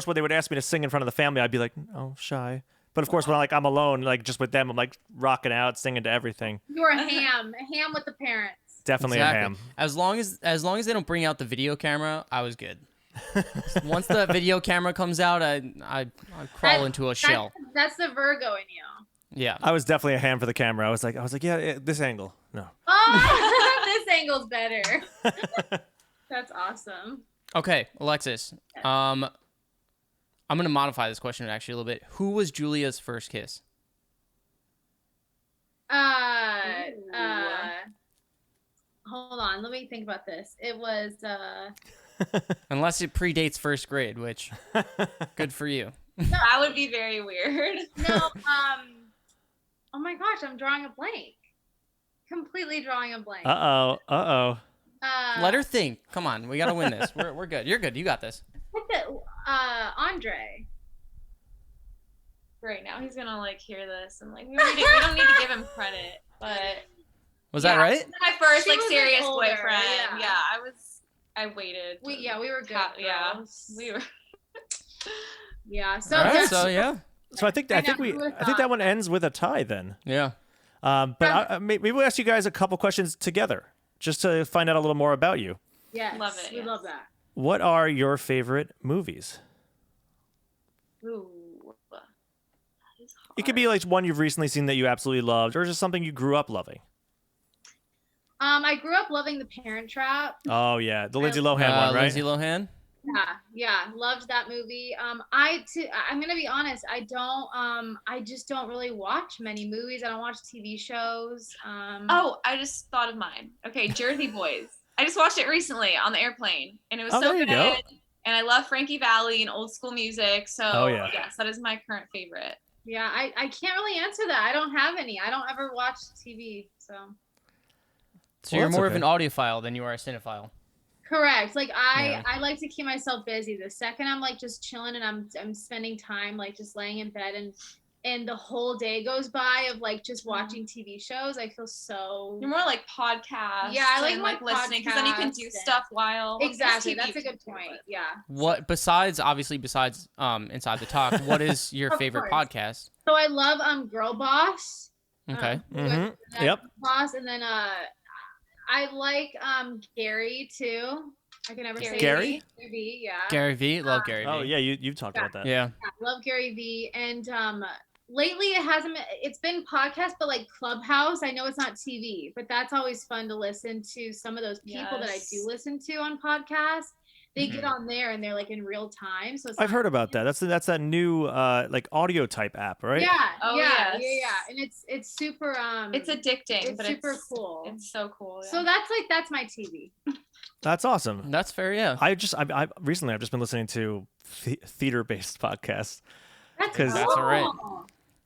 [SPEAKER 4] when they would ask me to sing in front of the family, I'd be like, oh, shy. But of course, when I'm alone, like just with them, I'm like rocking out, singing to everything.
[SPEAKER 3] You were a ham with the parents.
[SPEAKER 4] Definitely a ham.
[SPEAKER 1] As long as they don't bring out the video camera, I was good. Once the video camera comes out, I crawl into a shell.
[SPEAKER 3] That's the Virgo in you.
[SPEAKER 1] Yeah.
[SPEAKER 4] I was definitely a ham for the camera. I was like, yeah, this angle. No.
[SPEAKER 3] Oh, this angle's better. That's awesome.
[SPEAKER 1] Okay, Alexis. I'm gonna modify this question actually a little bit. Who was Julia's first kiss?
[SPEAKER 3] Hold on, let me think about this. It was
[SPEAKER 1] Unless it predates first grade, which good for you.
[SPEAKER 2] That would be very weird.
[SPEAKER 3] No, oh my gosh, I'm drawing a blank. Completely drawing a blank.
[SPEAKER 4] Uh-oh.
[SPEAKER 1] Let her think. Come on, we gotta win this. We're good. You're good. You got this.
[SPEAKER 3] Andre.
[SPEAKER 2] Great, now he's gonna like hear this and like we don't need to give him credit, but
[SPEAKER 1] was that right?
[SPEAKER 2] My first like serious
[SPEAKER 3] older,
[SPEAKER 2] boyfriend.
[SPEAKER 3] Yeah.
[SPEAKER 2] I waited.
[SPEAKER 3] We were good.
[SPEAKER 2] Yeah, we were.
[SPEAKER 3] Yeah. So
[SPEAKER 1] yeah.
[SPEAKER 4] So I think that one ends with a tie then.
[SPEAKER 1] Yeah.
[SPEAKER 4] But maybe we'll ask you guys a couple questions together just to find out a little more about you.
[SPEAKER 3] Yes.
[SPEAKER 2] Love it.
[SPEAKER 3] We love that.
[SPEAKER 4] What are your favorite movies?
[SPEAKER 2] Ooh.
[SPEAKER 4] It could be like one you've recently seen that you absolutely loved, or just something you grew up loving.
[SPEAKER 3] I grew up loving The Parent Trap.
[SPEAKER 4] Oh yeah, the Lindsay Lohan one, right?
[SPEAKER 1] Lindsay Lohan.
[SPEAKER 3] Yeah, loved that movie. I'm gonna be honest. I just don't really watch many movies. I don't watch TV shows.
[SPEAKER 2] Oh, I just thought of mine. Okay, Jersey Boys. I just watched it recently on the airplane, and it was so good. And I love Frankie Valli and old school music. So yes, that is my current favorite.
[SPEAKER 3] Yeah, I can't really answer that. I don't have any. I don't ever watch TV, so.
[SPEAKER 1] So you're more of an audiophile than you are a cinephile.
[SPEAKER 3] Correct. Like I like to keep myself busy. The second I'm like just chilling and I'm spending time like just laying in bed and the whole day goes by of like just watching TV shows, I feel so.
[SPEAKER 2] You're more like podcasts.
[SPEAKER 3] Yeah, I like
[SPEAKER 2] listening because then you can do stuff while.
[SPEAKER 3] Exactly, that's a good point. Yeah.
[SPEAKER 1] What besides Inside the Tok? What is your favorite podcast?
[SPEAKER 3] So I love Girl Boss.
[SPEAKER 1] Okay.
[SPEAKER 4] Yep.
[SPEAKER 3] Boss, and then I like Gary too. I can never say
[SPEAKER 4] Gary.
[SPEAKER 3] Gary V, yeah.
[SPEAKER 1] Gary V, love Gary V.
[SPEAKER 4] Oh yeah, you've talked about that.
[SPEAKER 1] Yeah.
[SPEAKER 3] I love Gary V, and lately it's been podcast, but like Clubhouse. I know it's not TV, but that's always fun to listen to some of those people that I do listen to on podcasts. they get on there and they're like in real time. So it's
[SPEAKER 4] I've heard about that. That's that new like audio type app, right?
[SPEAKER 3] Yeah.
[SPEAKER 2] Oh,
[SPEAKER 3] yeah.
[SPEAKER 2] yes.
[SPEAKER 3] And it's super
[SPEAKER 2] It's addicting,
[SPEAKER 3] it's
[SPEAKER 2] but
[SPEAKER 3] super cool.
[SPEAKER 2] It's so cool. Yeah.
[SPEAKER 3] So that's my TV.
[SPEAKER 4] That's awesome.
[SPEAKER 1] That's fair, yeah.
[SPEAKER 4] I recently I've just been listening to theater-based podcasts.
[SPEAKER 3] That's
[SPEAKER 1] That's all right.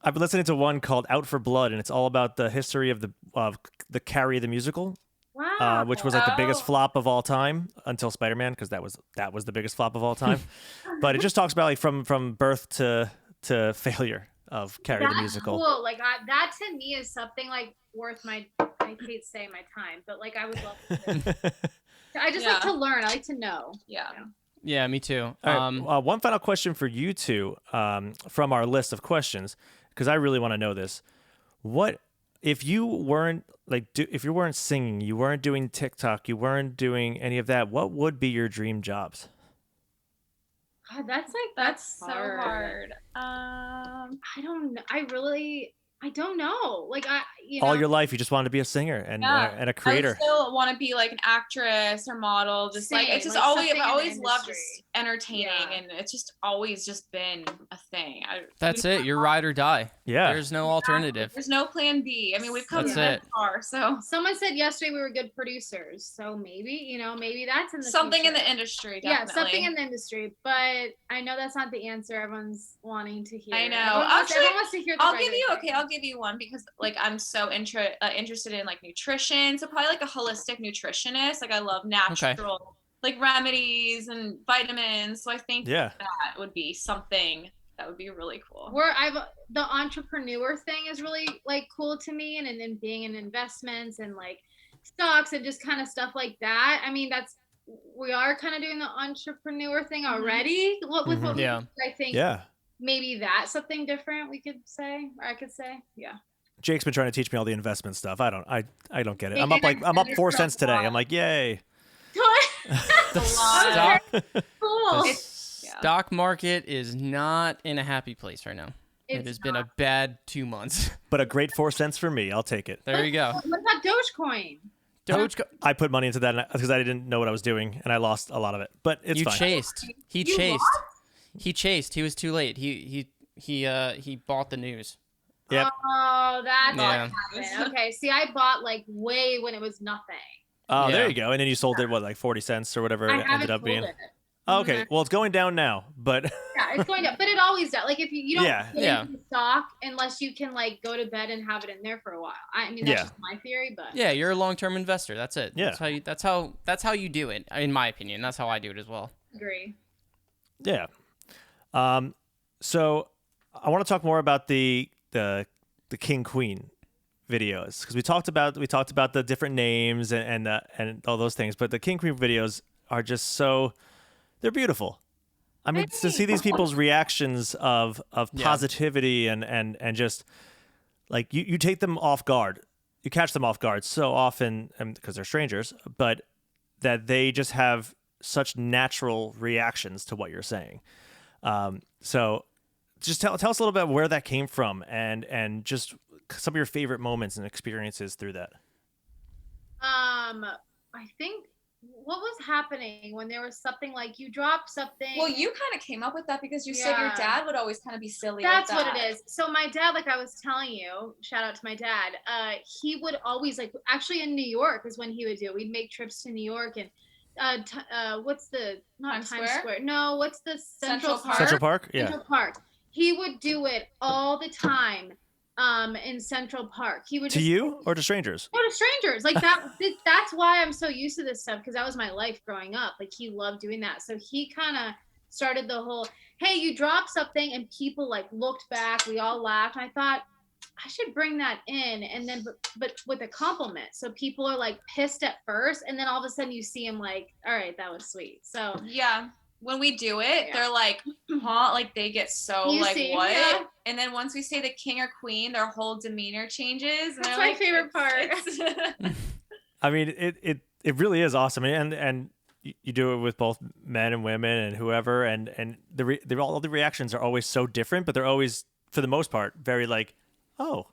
[SPEAKER 4] I've been listening to one called Out for Blood, and it's all about the history of the Carrie the musical,
[SPEAKER 3] Wow.
[SPEAKER 4] which was like the biggest
[SPEAKER 2] Oh.
[SPEAKER 4] flop of all time until Spider-Man, because that was the biggest flop of all time. But it just talks about like from birth to failure of Carrie the musical.
[SPEAKER 3] Cool. Like that to me is something like worth my, I hate saying my time, but like I would love to. I just like to learn. I like to know.
[SPEAKER 2] Yeah.
[SPEAKER 1] Yeah, me too.
[SPEAKER 4] All right, one final question for you two from our list of questions, because I really want to know this. What if you weren't if you weren't singing, you weren't doing TikTok, you weren't doing any of that, what would be your dream jobs?
[SPEAKER 3] God, that's
[SPEAKER 2] That's so hard.
[SPEAKER 3] I don't know. I don't know. Like
[SPEAKER 4] All your life you just wanted to be a singer and a creator.
[SPEAKER 2] I still want to be like an actress or model. Just like it's just
[SPEAKER 3] like
[SPEAKER 2] always
[SPEAKER 3] something
[SPEAKER 2] I've
[SPEAKER 3] in the
[SPEAKER 2] always loved
[SPEAKER 3] industry.
[SPEAKER 2] just entertaining, and it's just always just been a thing.
[SPEAKER 1] That's it. You're ride or die.
[SPEAKER 4] Yeah.
[SPEAKER 1] There's no alternative.
[SPEAKER 2] There's no plan B. I mean, we've come
[SPEAKER 1] That's
[SPEAKER 2] that
[SPEAKER 1] it.
[SPEAKER 2] far, so
[SPEAKER 3] Someone said yesterday we were good producers, so maybe maybe that's in the
[SPEAKER 2] something in
[SPEAKER 3] future.
[SPEAKER 2] the industry.
[SPEAKER 3] Yeah,
[SPEAKER 2] Definitely.
[SPEAKER 3] something in the industry, but I know that's not the answer everyone's wanting to hear.
[SPEAKER 2] I know.
[SPEAKER 3] Everyone wants to hear the
[SPEAKER 2] I'll
[SPEAKER 3] regular thing.
[SPEAKER 2] I'll give you one because like I'm so interested in like nutrition, so probably like a holistic nutritionist. Like I love natural like remedies and vitamins, so I think that would be something that would be really cool.
[SPEAKER 3] The entrepreneur thing is really like cool to me, and then being in investments and like stocks and just kind of stuff like that. I mean, we are kind of doing the entrepreneur thing already. What we I think maybe that's something different we could say, or I could say. Yeah.
[SPEAKER 4] Jake's been trying to teach me all the investment stuff. I don't get it. I'm up 4 cents today. I'm like, yay.
[SPEAKER 1] The stock,
[SPEAKER 3] Cool.
[SPEAKER 1] the stock market is not in a happy place right now. It has been a bad 2 months.
[SPEAKER 4] But a great 4 cents for me. I'll take it.
[SPEAKER 1] There you go.
[SPEAKER 3] What about Dogecoin?
[SPEAKER 4] I put money into that because I didn't know what I was doing, and I lost a lot of it. But it's fine.
[SPEAKER 1] He chased. He was too late. He bought the news.
[SPEAKER 4] Yep.
[SPEAKER 3] Oh, that's what
[SPEAKER 1] Yeah.
[SPEAKER 3] happened. Okay, see, I bought like way when it was nothing.
[SPEAKER 4] Oh,
[SPEAKER 1] Yeah.
[SPEAKER 4] there you go. And then you sold it, what, like 40 cents or whatever
[SPEAKER 3] I
[SPEAKER 4] it
[SPEAKER 3] haven't
[SPEAKER 4] ended up
[SPEAKER 3] sold
[SPEAKER 4] being.
[SPEAKER 3] it.
[SPEAKER 4] Oh, okay. Well, it's going down now, but
[SPEAKER 3] Yeah, it's going down, but it always does. Like if you don't
[SPEAKER 4] Yeah.
[SPEAKER 3] get into stock unless you can like go to bed and have it in there for a while. I mean, that's just my theory, but
[SPEAKER 1] Yeah, you're a long-term investor. That's it.
[SPEAKER 4] Yeah.
[SPEAKER 1] That's how you do it. In my opinion, that's how I do it as well.
[SPEAKER 3] agree.
[SPEAKER 4] yeah. So I want to talk more about the King Queen videos, because we talked about the different names and all those things, but the King Queen videos are just they're beautiful. I mean, to see these people's reactions of positivity and just like you take them off guard, you catch them off guard so often, because they're strangers, but that they just have such natural reactions to what you're saying. So just tell us a little bit where that came from and just some of your favorite moments and experiences through that.
[SPEAKER 3] I think what was happening when there was something like you dropped something.
[SPEAKER 2] Well, you kind of came up with that because you said your dad would always kind of be silly.
[SPEAKER 3] That's
[SPEAKER 2] like
[SPEAKER 3] what it is. So my dad, like I was telling you, shout out to my dad. He would always like actually in New York is when he would do. We'd make trips to New York and what's the not Times Square? No, what's the Central Park?
[SPEAKER 4] Central Park? Yeah.
[SPEAKER 3] Central Park. He would do it all the time. In Central Park, he would
[SPEAKER 4] to you or to strangers?
[SPEAKER 3] No, to strangers. Like that. That's why I'm so used to this stuff, because that was my life growing up. Like he loved doing that, so he kind of started the whole, "Hey, you dropped something," and people like looked back. We all laughed. And I thought I should bring that in, and then but with a compliment, so people are like pissed at first, and then all of a sudden you see him like, "All right, that was sweet." So
[SPEAKER 2] yeah. When we do it, they're like, huh? Like they get so
[SPEAKER 3] You
[SPEAKER 2] like,
[SPEAKER 3] see,
[SPEAKER 2] what?
[SPEAKER 3] yeah.
[SPEAKER 2] And then once we say the king or queen, their whole demeanor changes. And
[SPEAKER 3] That's
[SPEAKER 2] they're
[SPEAKER 3] my
[SPEAKER 2] like,
[SPEAKER 3] favorite part.
[SPEAKER 4] I mean, it really is awesome, and you do it with both men and women and whoever, and all the reactions are always so different, but they're always, for the most part, very like, oh,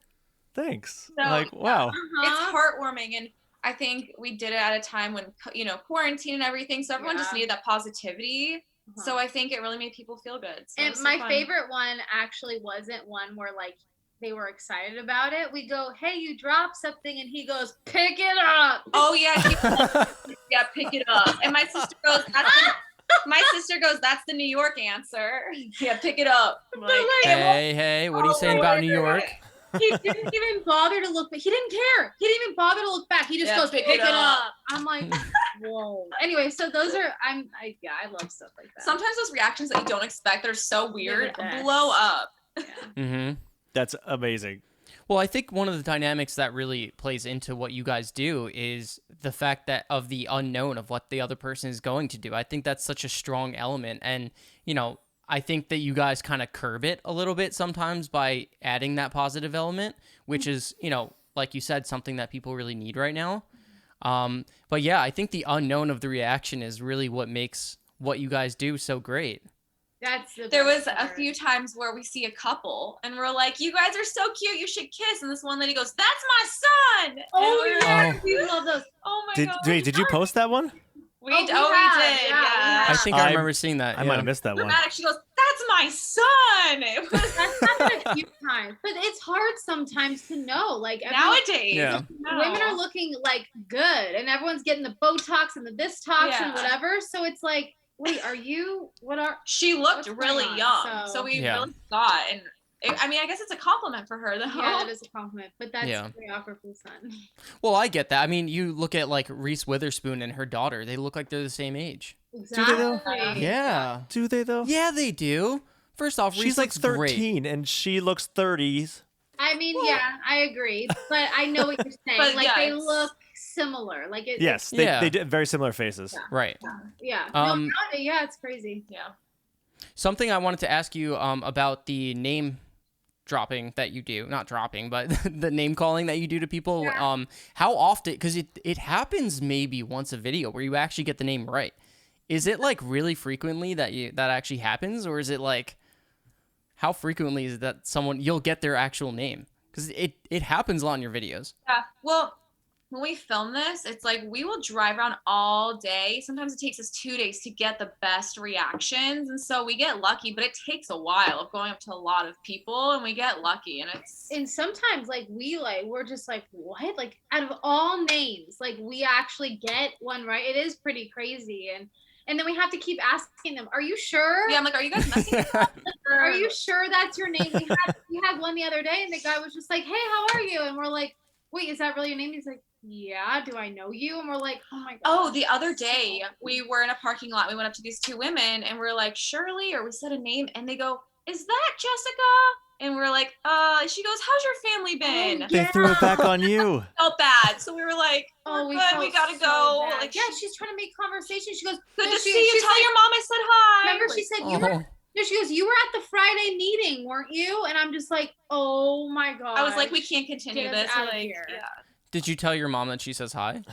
[SPEAKER 4] thanks,
[SPEAKER 2] So,
[SPEAKER 4] like wow.
[SPEAKER 2] It's heartwarming, and I think we did it at a time when, you know, quarantine and everything. So everyone just needed that positivity. So I think it really made people feel good. So
[SPEAKER 3] and my favorite one actually wasn't one where like they were excited about it. We go, hey, you dropped something, and he goes, pick it up.
[SPEAKER 2] Oh yeah, yeah, pick it up. And my sister goes, that's the New York answer. Yeah, pick it up. Like,
[SPEAKER 1] hey, what are you saying about New York?
[SPEAKER 3] He didn't even bother to look back. He didn't care. He didn't even bother to look back. He just goes, pick it up. I'm like, whoa. Anyway, so those are, I love stuff like that.
[SPEAKER 2] Sometimes those reactions that you don't expect that are so weird blow up.
[SPEAKER 3] Yeah.
[SPEAKER 1] Mm-hmm.
[SPEAKER 4] That's amazing.
[SPEAKER 1] Well, I think one of the dynamics that really plays into what you guys do is the fact that of the unknown of what the other person is going to do. I think that's such a strong element. And, you know, I think that you guys kind of curb it a little bit sometimes by adding that positive element, which is, you know, like you said, something that people really need right now. But yeah, I think the unknown of the reaction is really what makes what you guys do so great.
[SPEAKER 2] There was a few times where we see a couple and we're like, you guys are so cute, you should kiss. And this one lady goes, that's my son.
[SPEAKER 3] Oh, yeah. We love those.
[SPEAKER 2] Oh my God.
[SPEAKER 4] Did you post that one?
[SPEAKER 2] We did. Yeah.
[SPEAKER 1] I think I remember seeing that.
[SPEAKER 4] I might have missed that one.
[SPEAKER 2] She goes, that's my son.
[SPEAKER 3] That's happened a few times. But it's hard sometimes to know. Like
[SPEAKER 2] nowadays,
[SPEAKER 3] women are looking like good and everyone's getting the Botox and the this tox and whatever. So it's like, wait, she looked really young. So we really thought, and I mean, I guess it's a compliment for her, though. Yeah, it is a compliment, but that's very awkward for the son.
[SPEAKER 1] Well, I get that. I mean, you look at like Reese Witherspoon and her daughter; they look like they're the same age.
[SPEAKER 3] Exactly.
[SPEAKER 4] Do they though?
[SPEAKER 1] Yeah.
[SPEAKER 4] Do they though?
[SPEAKER 1] Yeah, they do. First off, Reese
[SPEAKER 4] she's like
[SPEAKER 1] looks
[SPEAKER 4] 13,
[SPEAKER 1] great.
[SPEAKER 4] and she looks 30s.
[SPEAKER 3] I mean, yeah, I agree, but I know what you're saying. Like they look similar. Like it.
[SPEAKER 4] Yes, they did very similar faces.
[SPEAKER 3] Yeah.
[SPEAKER 1] Right.
[SPEAKER 3] Yeah. Yeah, it's crazy. Yeah.
[SPEAKER 1] Something I wanted to ask you about the name dropping that you do, not dropping, but the name calling that you do to people. Yeah. How often? Because it happens maybe once a video where you actually get the name right. Is it like really frequently that actually happens, or is it like how frequently is it that you'll get their actual name? Because it happens a lot in your videos.
[SPEAKER 2] Yeah. Well, when we film this, it's like we will drive around all day. Sometimes it takes us 2 days to get the best reactions. And so we get lucky, but it takes a while of going up to a lot of people, and we get lucky. And
[SPEAKER 3] sometimes we're just like, what? Like out of all names, like we actually get one right. It is pretty crazy. And then we have to keep asking them, are you sure?
[SPEAKER 2] Yeah, I'm like, are you guys messing with us?
[SPEAKER 3] Are you sure that's your name? We had one the other day, and the guy was just like, hey, how are you? And we're like, wait, is that really your name? He's like, yeah, do I know you? And we're like, oh my God.
[SPEAKER 2] Oh, the other day we were in a parking lot. We went up to these two women and we're like, Shirley, or we said a name, and they go, is that Jessica? And we're like, she goes, how's your family been?
[SPEAKER 3] Oh,
[SPEAKER 4] they threw it back on you.
[SPEAKER 2] Felt bad. So we were like,
[SPEAKER 3] oh, we
[SPEAKER 2] gotta go.
[SPEAKER 3] Like, yeah, she's trying to make conversation. She goes,
[SPEAKER 2] good to see you. Tell your mom I said hi.
[SPEAKER 3] Remember, she said she goes, you were at the Friday meeting, weren't you? And I'm just like, oh my God.
[SPEAKER 2] I was like, we can't continue this.
[SPEAKER 3] Out of here.
[SPEAKER 2] Yeah.
[SPEAKER 1] Did you tell your mom that she says hi?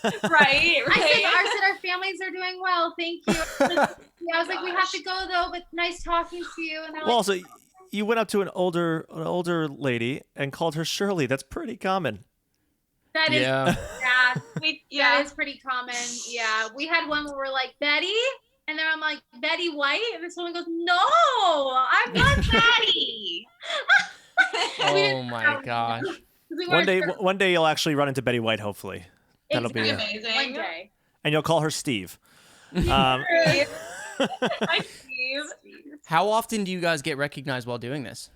[SPEAKER 2] Right.
[SPEAKER 3] I said our families are doing well. Thank you. I was like, we have to go though, but nice talking to you. And
[SPEAKER 4] well, also, you went up to an older lady and called her Shirley. That's pretty common.
[SPEAKER 3] That is, that is pretty common. Yeah, we had one where we're like, Betty, and then I'm like, Betty White, and this woman goes, no, I'm not Betty.
[SPEAKER 1] Oh my gosh.
[SPEAKER 4] One day you'll actually run into Betty White. Hopefully, that'll be
[SPEAKER 2] amazing.
[SPEAKER 3] One day,
[SPEAKER 4] and you'll call her Steve.
[SPEAKER 2] Hi, Steve.
[SPEAKER 1] How often do you guys get recognized while doing this?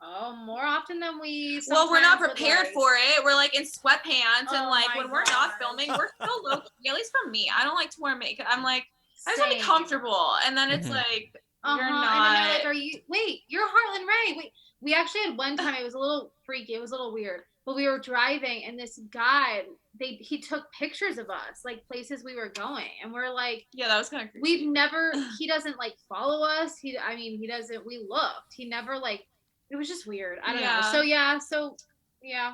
[SPEAKER 3] Oh, more often than we.
[SPEAKER 2] Well, we're not prepared for it. We're like in sweatpants, and like when we're not filming, we're still low key. At least for me, I don't like to wear makeup. I'm like, I just want to be comfortable, and then it's like you're not.
[SPEAKER 3] And then they're like, "Are you? Wait, you're Heartlynrae." Wait, we actually had one time. It was a little freaky. It was a little weird. But we were driving, and this guy, he took pictures of us, like places we were going, and we're like,
[SPEAKER 2] yeah, that was kind of creepy.
[SPEAKER 3] We've never. He doesn't like follow us. He doesn't. We looked. He never like. It was just weird. I don't know. So yeah.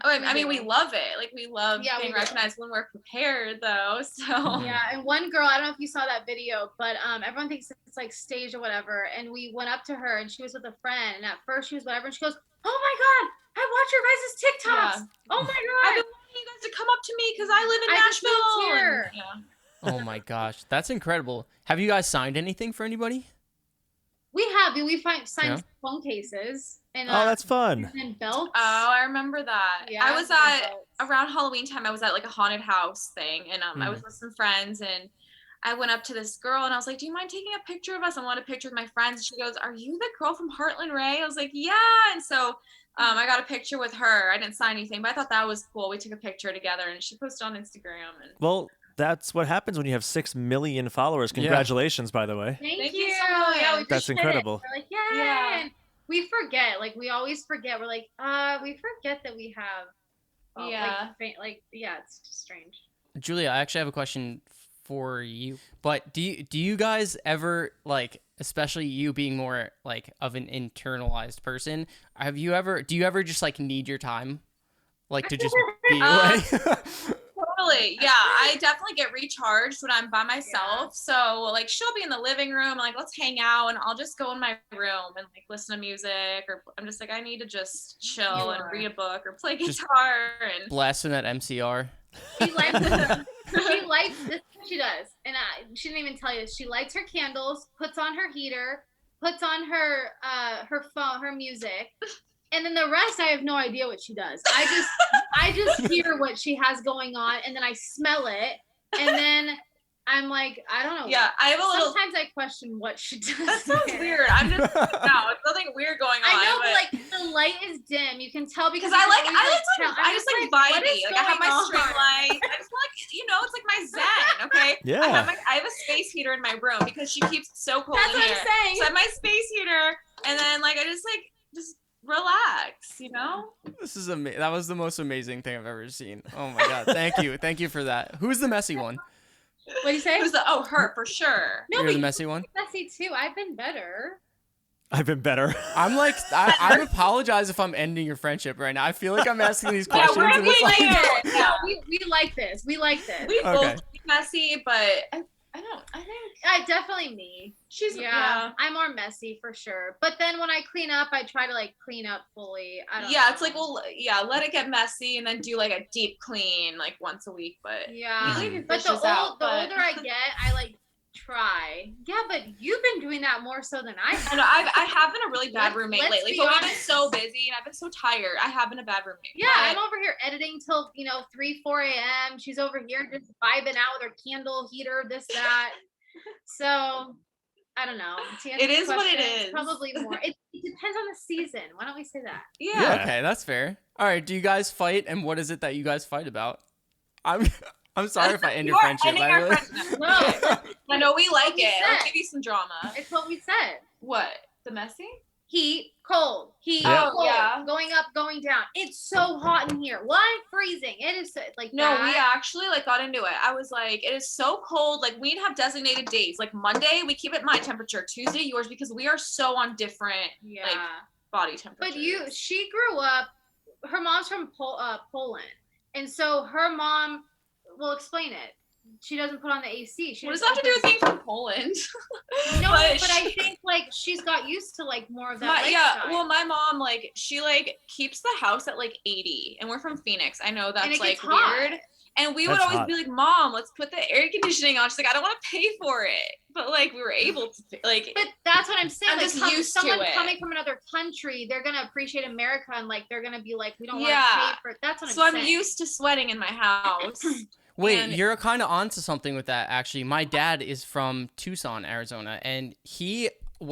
[SPEAKER 2] Oh, I mean, we love it. Like we love being recognized when we're prepared, though. So
[SPEAKER 3] yeah. And one girl, I don't know if you saw that video, but everyone thinks it's like staged or whatever. And we went up to her, and she was with a friend, and at first she was whatever, and she goes, "Oh my God, I watch your guys' TikToks. Yeah. Oh my God,
[SPEAKER 2] I've been wanting you guys to come up to me because I live in
[SPEAKER 3] I just moved
[SPEAKER 2] Nashville.
[SPEAKER 3] here.
[SPEAKER 2] And, yeah.
[SPEAKER 1] Oh my gosh, that's incredible. Have you guys signed anything for anybody?
[SPEAKER 3] We signed phone cases and
[SPEAKER 4] Oh, that's fun.
[SPEAKER 3] and belts.
[SPEAKER 2] Oh, I remember that.
[SPEAKER 3] Yeah,
[SPEAKER 2] I was
[SPEAKER 3] and
[SPEAKER 2] at
[SPEAKER 3] belts.
[SPEAKER 2] around Halloween time. I was at like a haunted house thing, and I
[SPEAKER 1] Mm.
[SPEAKER 2] was with some friends, and I went up to this girl, and I was like, "Do you mind taking a picture of us? I want a picture with my friends." And she goes, "Are you the girl from Heartlynrae?" I was like, "Yeah." And so I got a picture with her. I didn't sign anything, but I thought that was cool. We took a picture together, and she posted on Instagram. And
[SPEAKER 4] Well, that's what happens when you have 6 million followers. Congratulations, by the way.
[SPEAKER 3] Thank
[SPEAKER 2] you
[SPEAKER 3] you.
[SPEAKER 2] so much.
[SPEAKER 3] Yeah, we
[SPEAKER 4] That's
[SPEAKER 3] just did it.
[SPEAKER 4] incredible.
[SPEAKER 3] We're like, yay.
[SPEAKER 2] Yeah.
[SPEAKER 3] And we forget. Like, we always forget. We're like, we forget that we have. It's just strange.
[SPEAKER 1] Julia, I actually have a question for you. But do you guys ever, like, especially you being more like of an internalized person, do you ever just like need your time, like to just be away?
[SPEAKER 2] Totally. Yeah, I definitely get recharged when I'm by myself.
[SPEAKER 3] Yeah.
[SPEAKER 2] So like she'll be in the living room, like let's hang out, and I'll just go in my room and like listen to music, or I'm just like I need to just chill and read a book or play guitar and
[SPEAKER 1] Blasting that MCR.
[SPEAKER 3] She likes this is what she does, and she didn't even tell you this. She lights her candles, puts on her heater, puts on her phone, her music, and then the rest I have no idea what she does. I just hear what she has going on, and then I smell it, and then I'm like, I don't know.
[SPEAKER 2] Yeah, I have a little.
[SPEAKER 3] Sometimes I question what she does.
[SPEAKER 2] That sounds weird. I'm just no, it's nothing weird going on.
[SPEAKER 3] I know, but like the light is dim. You can tell because
[SPEAKER 2] I
[SPEAKER 3] I
[SPEAKER 2] just like vibey. Like I have my
[SPEAKER 3] going
[SPEAKER 2] string
[SPEAKER 3] on?
[SPEAKER 2] light. I just like it's like my zen. Okay.
[SPEAKER 4] Yeah.
[SPEAKER 2] I have a space heater in my room because she keeps it so cold
[SPEAKER 3] That's
[SPEAKER 2] in
[SPEAKER 3] what
[SPEAKER 2] here.
[SPEAKER 3] I'm saying.
[SPEAKER 2] So I have my space heater, and then like I just relax.
[SPEAKER 1] That was the most amazing thing I've ever seen. Oh my god, thank you for that. Who's the messy one?
[SPEAKER 3] What do you say?
[SPEAKER 2] Her for sure.
[SPEAKER 3] No,
[SPEAKER 1] You're
[SPEAKER 3] but
[SPEAKER 1] the messy one.
[SPEAKER 3] messy too. I've been better.
[SPEAKER 4] I've been better.
[SPEAKER 1] I'm like, I apologize if I'm ending your friendship right now. I feel like I'm asking these questions.
[SPEAKER 2] we're
[SPEAKER 1] and it's like,
[SPEAKER 2] like,
[SPEAKER 3] No, we like this. We like this.
[SPEAKER 2] We
[SPEAKER 1] Okay.
[SPEAKER 2] both be messy, but I think
[SPEAKER 3] Definitely me.
[SPEAKER 2] she's
[SPEAKER 3] I'm more messy for sure. But then when I clean up, I try to like clean up fully. I don't know.
[SPEAKER 2] it's like let it get messy and then do like a deep clean like once a week. But
[SPEAKER 3] yeah.
[SPEAKER 2] you leave your
[SPEAKER 3] But the
[SPEAKER 2] dishes out,
[SPEAKER 3] older I get, I like try. Yeah, but you've been doing that more so than I have.
[SPEAKER 2] I know I have been a really bad roommate
[SPEAKER 3] let's
[SPEAKER 2] lately.
[SPEAKER 3] be
[SPEAKER 2] But we've been
[SPEAKER 3] honest.
[SPEAKER 2] so busy and I've been so tired. I have been a bad roommate.
[SPEAKER 3] Yeah,
[SPEAKER 2] but
[SPEAKER 3] I'm over here editing till 3-4 a.m. She's over here just vibing out with her candle heater, this that. So I don't know. To answer
[SPEAKER 2] It
[SPEAKER 3] the
[SPEAKER 2] is what it
[SPEAKER 3] question,
[SPEAKER 2] is.
[SPEAKER 3] Probably more. It depends on the season. Why don't we say that?
[SPEAKER 2] yeah.
[SPEAKER 1] okay, that's fair. All right, do you guys fight, and what is it that you guys fight about? I'm sorry if I end your
[SPEAKER 2] You are
[SPEAKER 1] friendship.
[SPEAKER 2] ending
[SPEAKER 1] I
[SPEAKER 2] our
[SPEAKER 1] really-
[SPEAKER 2] friendship.
[SPEAKER 3] No,
[SPEAKER 2] I know we like
[SPEAKER 3] we
[SPEAKER 2] it. Let's
[SPEAKER 3] said.
[SPEAKER 2] give you some drama.
[SPEAKER 3] it's what we said.
[SPEAKER 2] What? The messy?
[SPEAKER 3] Heat, cold, heat,
[SPEAKER 4] Yeah.
[SPEAKER 3] cold,
[SPEAKER 2] Yeah.
[SPEAKER 3] going up, going down. It's so hot in here. Well, I'm freezing. It is like
[SPEAKER 2] No,
[SPEAKER 3] that.
[SPEAKER 2] we actually like got into it. I was like, it is so cold. Like we have designated days. Like Monday, we keep it my temperature. Tuesday, yours, because we are so on different
[SPEAKER 3] Yeah.
[SPEAKER 2] like body temperatures.
[SPEAKER 3] But she grew up. Her mom's from Poland, and so her mom will explain it. She doesn't put on the AC.
[SPEAKER 2] What does that have to do with being from Poland?
[SPEAKER 3] No,
[SPEAKER 2] But
[SPEAKER 3] but I
[SPEAKER 2] she-
[SPEAKER 3] think like she's got used to like more of that.
[SPEAKER 2] yeah,
[SPEAKER 3] lifestyle.
[SPEAKER 2] well, my mom like she like keeps the house at like 80, and we're from Phoenix. I know
[SPEAKER 3] And
[SPEAKER 2] that's
[SPEAKER 3] it
[SPEAKER 2] like
[SPEAKER 3] gets hot.
[SPEAKER 2] weird. And we would
[SPEAKER 4] That's
[SPEAKER 2] always
[SPEAKER 4] hot.
[SPEAKER 2] be like, "Mom, let's put the air conditioning on." She's like, "I don't want to pay for it," but like we were able to like.
[SPEAKER 3] But that's what I'm saying.
[SPEAKER 2] I'm
[SPEAKER 3] like,
[SPEAKER 2] just used to
[SPEAKER 3] someone
[SPEAKER 2] it.
[SPEAKER 3] coming from another country, they're gonna appreciate America, and like they're gonna be like, we don't want to
[SPEAKER 2] Yeah.
[SPEAKER 3] pay for it. That's what
[SPEAKER 2] So
[SPEAKER 3] I'm
[SPEAKER 2] I'm
[SPEAKER 3] saying.
[SPEAKER 2] used to sweating in my house.
[SPEAKER 1] Wait,
[SPEAKER 2] And-
[SPEAKER 1] you're kind of onto something with that, actually. My dad is from Tucson, Arizona, and he,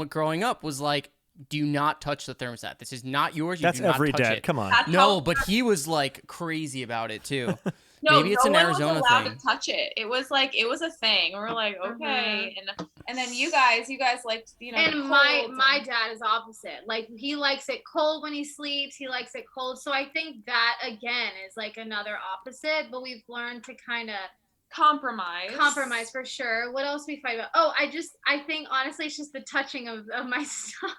[SPEAKER 1] growing up, was like, do not touch the thermostat. This is not yours. You
[SPEAKER 4] That's
[SPEAKER 1] do not
[SPEAKER 4] every
[SPEAKER 1] touch
[SPEAKER 4] dad.
[SPEAKER 1] it.
[SPEAKER 4] Come on.
[SPEAKER 2] That's
[SPEAKER 1] No,
[SPEAKER 2] how-
[SPEAKER 1] but he was like crazy about it too.
[SPEAKER 2] No,
[SPEAKER 1] Maybe it's
[SPEAKER 2] no
[SPEAKER 1] an
[SPEAKER 2] one
[SPEAKER 1] Arizona
[SPEAKER 2] was allowed
[SPEAKER 1] thing.
[SPEAKER 2] to touch it. It was a thing. We're like, okay, and then you guys like the
[SPEAKER 3] And my
[SPEAKER 2] cold
[SPEAKER 3] dad is opposite. Like he likes it cold when he sleeps. He likes it cold. So I think that again is like another opposite. But we've learned to kind of compromise for sure. What else we fight about? Oh, I think honestly it's just the touching of my stuff.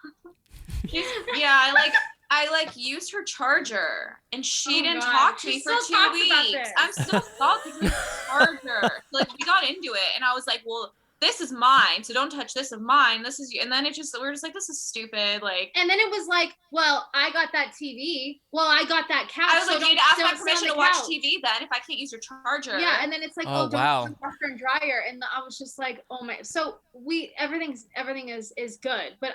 [SPEAKER 2] Yeah, I used her charger and she
[SPEAKER 3] Oh,
[SPEAKER 2] didn't
[SPEAKER 3] God.
[SPEAKER 2] talk to me
[SPEAKER 3] She
[SPEAKER 2] for
[SPEAKER 3] still
[SPEAKER 2] 2
[SPEAKER 3] talks about
[SPEAKER 2] weeks.
[SPEAKER 3] this.
[SPEAKER 2] I'm still salty because of the charger. Like we got into it and I was like, well, this is mine, so don't touch this of mine. This is you. And then we're just like, this is stupid. Like,
[SPEAKER 3] and then it was like, well, I got that TV. Well, I got that couch.
[SPEAKER 2] I was like,
[SPEAKER 3] so
[SPEAKER 2] you need to ask
[SPEAKER 3] don't
[SPEAKER 2] my
[SPEAKER 3] sit on
[SPEAKER 2] permission
[SPEAKER 3] the
[SPEAKER 2] to watch
[SPEAKER 3] couch.
[SPEAKER 2] TV then if I can't use your charger.
[SPEAKER 3] Yeah, and then it's like,
[SPEAKER 1] Oh,
[SPEAKER 3] don't
[SPEAKER 1] wow.
[SPEAKER 3] use the washer and dryer, and I was just like, oh my. So everything is good, but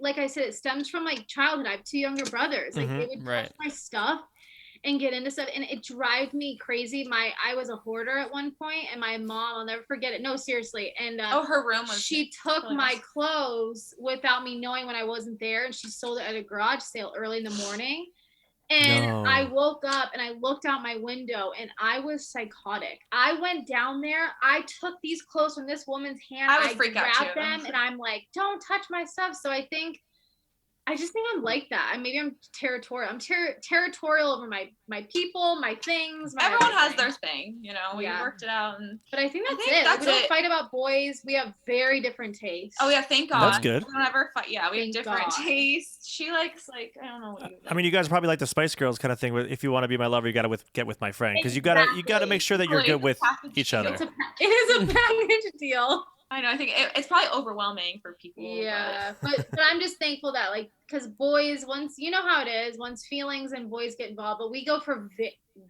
[SPEAKER 3] like I said, it stems from like childhood. I have 2 younger brothers. Like they would touch my stuff and get into stuff, and it drives me crazy. I was a hoarder at one point, and my mom, I'll never forget it. No, seriously. And
[SPEAKER 2] her room was.
[SPEAKER 3] She took my clothes without me knowing when I wasn't there, and she sold it at a garage sale early in the morning. And I woke up and I looked out my window and I was psychotic. I went down there. I took these clothes from this woman's hand. I grabbed them and I'm like, don't touch my stuff. So I just think I'm like that. Maybe I'm territorial. I'm territorial over my people, my things.
[SPEAKER 2] Everyone has their thing, you know. We worked it out, but
[SPEAKER 3] I think that's it. We don't fight about boys. We have very different tastes.
[SPEAKER 2] Oh yeah, thank God.
[SPEAKER 4] That's good.
[SPEAKER 2] We don't ever fight. Yeah, we have different tastes. She likes like I don't know what you. Like.
[SPEAKER 4] I mean, you guys are probably like the Spice Girls kind of thing. Where if you want to be my lover, you got to get with my friend because you gotta make sure that you're good with each other.
[SPEAKER 3] It is a package deal.
[SPEAKER 2] I know. I think it's probably overwhelming for people.
[SPEAKER 3] Yeah, but I'm just thankful that because boys, once you know how it is, once feelings and boys get involved, but we go for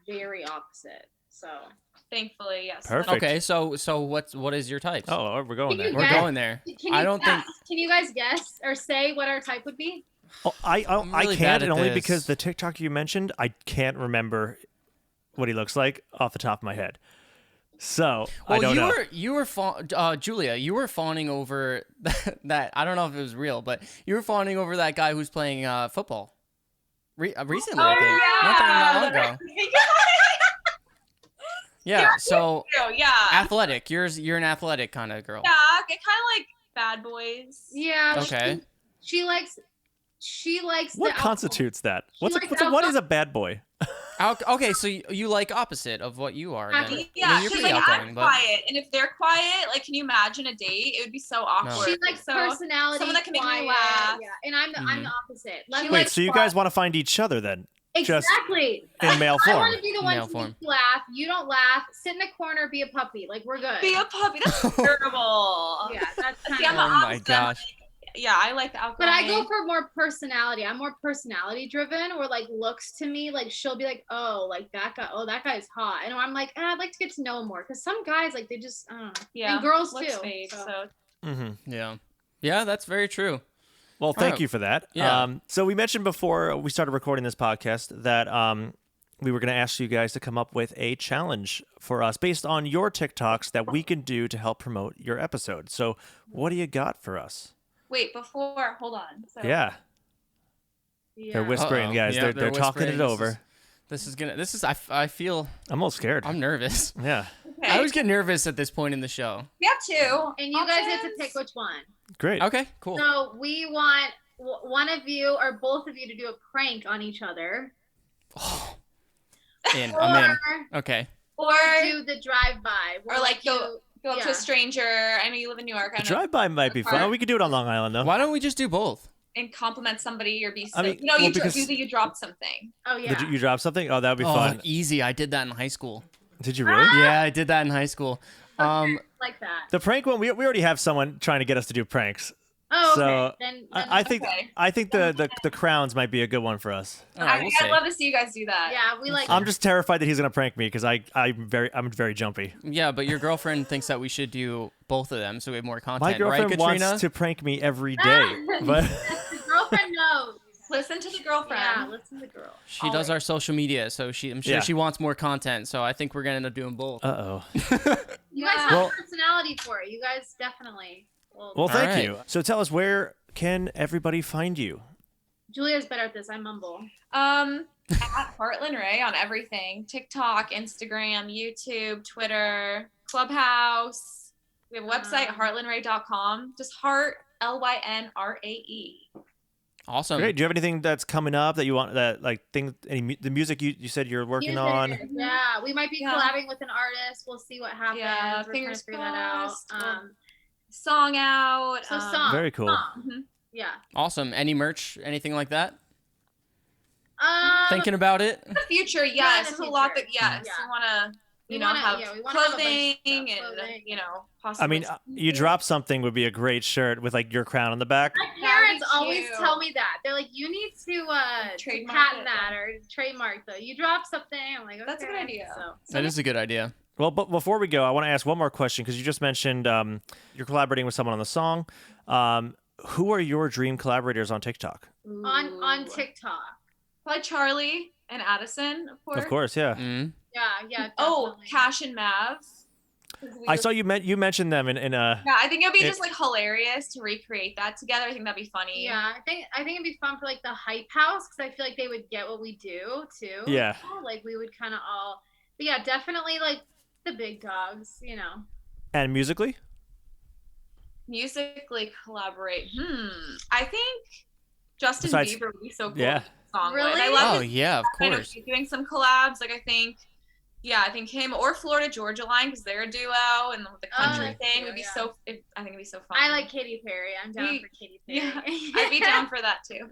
[SPEAKER 3] very opposite. So
[SPEAKER 2] thankfully, yes.
[SPEAKER 4] Perfect.
[SPEAKER 1] Okay, so what is your type?
[SPEAKER 4] Oh, we're going there.
[SPEAKER 1] We're going there.
[SPEAKER 3] Can you guys guess or say what our type would be?
[SPEAKER 4] Oh, I
[SPEAKER 1] really
[SPEAKER 4] can't, and only because the TikTok you mentioned, I can't remember what he looks like off the top of my head. So I don't know.
[SPEAKER 1] Julia, you were fawning over that. I don't know if it was real, but you were fawning over that guy who's playing football recently. I think. Not that long ago. Yeah. So athletic. You're an athletic kind of girl.
[SPEAKER 2] Yeah, kind of like Bad Boys.
[SPEAKER 3] Yeah.
[SPEAKER 1] Okay.
[SPEAKER 3] She likes.
[SPEAKER 4] What constitutes that? What is a bad boy?
[SPEAKER 1] Okay, so you like opposite of what you are. Then.
[SPEAKER 2] Yeah,
[SPEAKER 1] you're
[SPEAKER 2] she's like, I'm quiet, and if they're quiet, like, can you imagine a date? It would be so awkward.
[SPEAKER 3] No. She likes personality,
[SPEAKER 2] someone that can make me laugh.
[SPEAKER 3] Yeah, and I'm the opposite.
[SPEAKER 4] Wait, so you guys want to find each other then?
[SPEAKER 3] Exactly.
[SPEAKER 4] Just in male form.
[SPEAKER 3] I want to be the one to make you laugh. You don't laugh. Sit in the corner. Be a puppy. Like we're good.
[SPEAKER 2] Be a puppy. That's terrible.
[SPEAKER 3] Yeah, that's kind
[SPEAKER 2] of.
[SPEAKER 1] Oh my gosh.
[SPEAKER 2] Yeah, I like the outgoing.
[SPEAKER 3] But I go for more personality. I'm more personality driven, or like looks to me. Like she'll be like, oh, like that guy. Oh, that guy's hot. And I'm like, I'd like to get to know him more because some guys like they just, I don't know. Yeah, and girls too.
[SPEAKER 2] Fade, so.
[SPEAKER 1] Yeah, that's very true.
[SPEAKER 4] Well, thank you for that.
[SPEAKER 1] Yeah.
[SPEAKER 4] So we mentioned before we started recording this podcast that we were going to ask you guys to come up with a challenge for us based on your TikToks that we can do to help promote your episode. So what do you got for us?
[SPEAKER 2] Wait, hold on. So,
[SPEAKER 4] yeah. They're whispering, guys.
[SPEAKER 1] Yeah,
[SPEAKER 4] they're talking it over.
[SPEAKER 1] I feel.
[SPEAKER 4] I'm a little scared.
[SPEAKER 1] I'm nervous.
[SPEAKER 4] Yeah.
[SPEAKER 2] Okay.
[SPEAKER 1] I always get nervous at this point in the show.
[SPEAKER 2] We have 2.
[SPEAKER 3] And you guys get to pick which one.
[SPEAKER 4] Great.
[SPEAKER 1] Okay, cool.
[SPEAKER 3] So we want one of you or both of you to do a prank on each other.
[SPEAKER 1] Oh. I'm in. Okay.
[SPEAKER 3] Or do the drive-by.
[SPEAKER 2] Or like go up to a stranger. I know you live in New York.
[SPEAKER 4] The drive-by might be fun. We could do it on Long Island, though.
[SPEAKER 1] Why don't we just do both?
[SPEAKER 2] And compliment somebody or be so.
[SPEAKER 4] I mean,
[SPEAKER 2] you dropped something.
[SPEAKER 3] Oh, yeah.
[SPEAKER 4] You dropped something? Oh, that would be fun.
[SPEAKER 1] Easy. I did that in high school.
[SPEAKER 4] Did you really?
[SPEAKER 1] Yeah, I did that in high school.
[SPEAKER 3] Like that.
[SPEAKER 4] The prank one, we already have someone trying to get us to do pranks.
[SPEAKER 3] Oh,
[SPEAKER 4] so
[SPEAKER 3] okay. Then
[SPEAKER 4] I think the crowns might be a good one for us.
[SPEAKER 2] I'd love to see you guys do that.
[SPEAKER 3] Yeah, we like.
[SPEAKER 4] I'm just terrified that he's gonna prank me because I'm very jumpy.
[SPEAKER 1] Yeah, but your girlfriend thinks that we should do both of them so we have more content.
[SPEAKER 4] My girlfriend
[SPEAKER 1] right, Katrina?
[SPEAKER 4] wants to prank me every day, but
[SPEAKER 3] the girlfriend knows.
[SPEAKER 2] Listen to the girlfriend.
[SPEAKER 3] Yeah, listen to the girl.
[SPEAKER 1] She does our social media, so I'm sure she wants more content. So I think we're gonna end up doing both.
[SPEAKER 3] You guys have personality for it. You guys definitely.
[SPEAKER 4] Well, thank you. So tell us, where can everybody find you?
[SPEAKER 3] Julia's better at this. I mumble.
[SPEAKER 2] At Heartlynrae on everything: TikTok, Instagram, YouTube, Twitter, Clubhouse. We have a website, heartlynrae.com. Just heart, LYNRAE.
[SPEAKER 1] Awesome.
[SPEAKER 4] Great. Do you have anything that's coming up that you want the music you said you're working on?
[SPEAKER 3] Yeah, we might be collabing with an artist. We'll see what happens.
[SPEAKER 2] Yeah,
[SPEAKER 3] we're
[SPEAKER 2] fingers
[SPEAKER 3] trying to figure that out.
[SPEAKER 2] Song out.
[SPEAKER 3] So song.
[SPEAKER 4] Very cool.
[SPEAKER 3] Song. Yeah.
[SPEAKER 1] Awesome. Any merch, anything like that? Thinking
[SPEAKER 3] Thinking
[SPEAKER 1] about it?
[SPEAKER 2] In the future, yes. There's a lot that we want to you know, have clothing and,
[SPEAKER 3] clothing.
[SPEAKER 2] you know,
[SPEAKER 4] I
[SPEAKER 2] possibly.
[SPEAKER 4] mean, you drop something would be a great shirt with like your crown on the back.
[SPEAKER 3] My parents always tell me that. They're like, you need to patent that or trademark though. You drop something. I'm like, okay.
[SPEAKER 2] That's a good idea.
[SPEAKER 3] So
[SPEAKER 1] That is a good idea.
[SPEAKER 4] Well, but before we go, I want to ask one more question because you just mentioned you're collaborating with someone on the song. Who are your dream collaborators on TikTok?
[SPEAKER 3] on TikTok.
[SPEAKER 2] Probably Charlie and Addison, of course.
[SPEAKER 4] Of course, yeah.
[SPEAKER 1] Mm-hmm.
[SPEAKER 3] Yeah, definitely.
[SPEAKER 2] Oh, Cash and Mav.
[SPEAKER 4] I saw you mentioned them in
[SPEAKER 2] Yeah, I think it'd be just like hilarious to recreate that together. I think that'd be funny.
[SPEAKER 3] Yeah, I think it'd be fun for like the hype house because I feel like they would get what we do too.
[SPEAKER 4] Yeah.
[SPEAKER 3] You know? Like we would kind of all. But yeah, definitely like the big dogs. You know.
[SPEAKER 4] And musically?
[SPEAKER 2] Musically collaborate. I think Justin
[SPEAKER 4] Besides-
[SPEAKER 2] Bieber would be so cool.
[SPEAKER 4] Yeah.
[SPEAKER 2] with the song.
[SPEAKER 3] Really?
[SPEAKER 2] I love
[SPEAKER 1] Oh
[SPEAKER 2] his
[SPEAKER 1] yeah, of
[SPEAKER 2] kind of
[SPEAKER 1] course.
[SPEAKER 2] doing some collabs. Like I think him or Florida Georgia Line because they're a duo and the country
[SPEAKER 3] that's
[SPEAKER 2] thing
[SPEAKER 3] cute,
[SPEAKER 2] would be
[SPEAKER 3] yeah.
[SPEAKER 2] so. I think it'd be so fun.
[SPEAKER 3] I like Katy Perry. I'm down for Katy Perry.
[SPEAKER 2] Yeah, I'd be down for that too.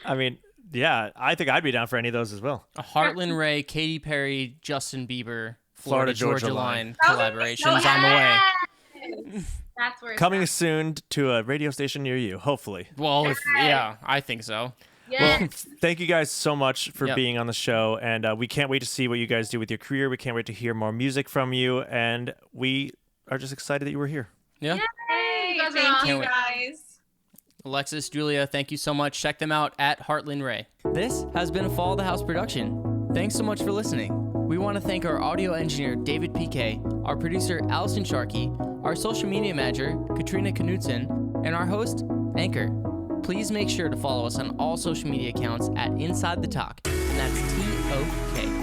[SPEAKER 4] I mean, yeah, I think I'd be down for any of those as well.
[SPEAKER 1] A Heartlynrae, Katy Perry, Justin Bieber,
[SPEAKER 4] Florida
[SPEAKER 1] Florida
[SPEAKER 4] Georgia
[SPEAKER 1] Georgia
[SPEAKER 4] Line.
[SPEAKER 1] Line
[SPEAKER 2] That would be so
[SPEAKER 1] collaborations on the way.
[SPEAKER 3] That's where it's
[SPEAKER 4] Coming
[SPEAKER 3] at.
[SPEAKER 4] soon to a radio station near you, hopefully.
[SPEAKER 1] Well, yeah, I think so.
[SPEAKER 3] Yes.
[SPEAKER 4] Well, thank you guys so much for
[SPEAKER 1] Yep.
[SPEAKER 4] being on the show, and we can't wait to see what you guys do with your career. We can't wait to hear more music from you, and we are just excited that you were here.
[SPEAKER 1] Yeah.
[SPEAKER 3] Yay, you guys are
[SPEAKER 2] Thank
[SPEAKER 3] awesome.
[SPEAKER 2] you guys.
[SPEAKER 1] Alexis, Julia, thank you so much. Check them out at Heartlynrae. This has been a Fall of the House production. Thanks so much for listening. We want to thank our audio engineer, David PK, our producer, Allison Sharkey, our social media manager, Katrina Knudsen, and our host, Anchor. Please make sure to follow us on all social media accounts at Inside The Tok, and that's TOK.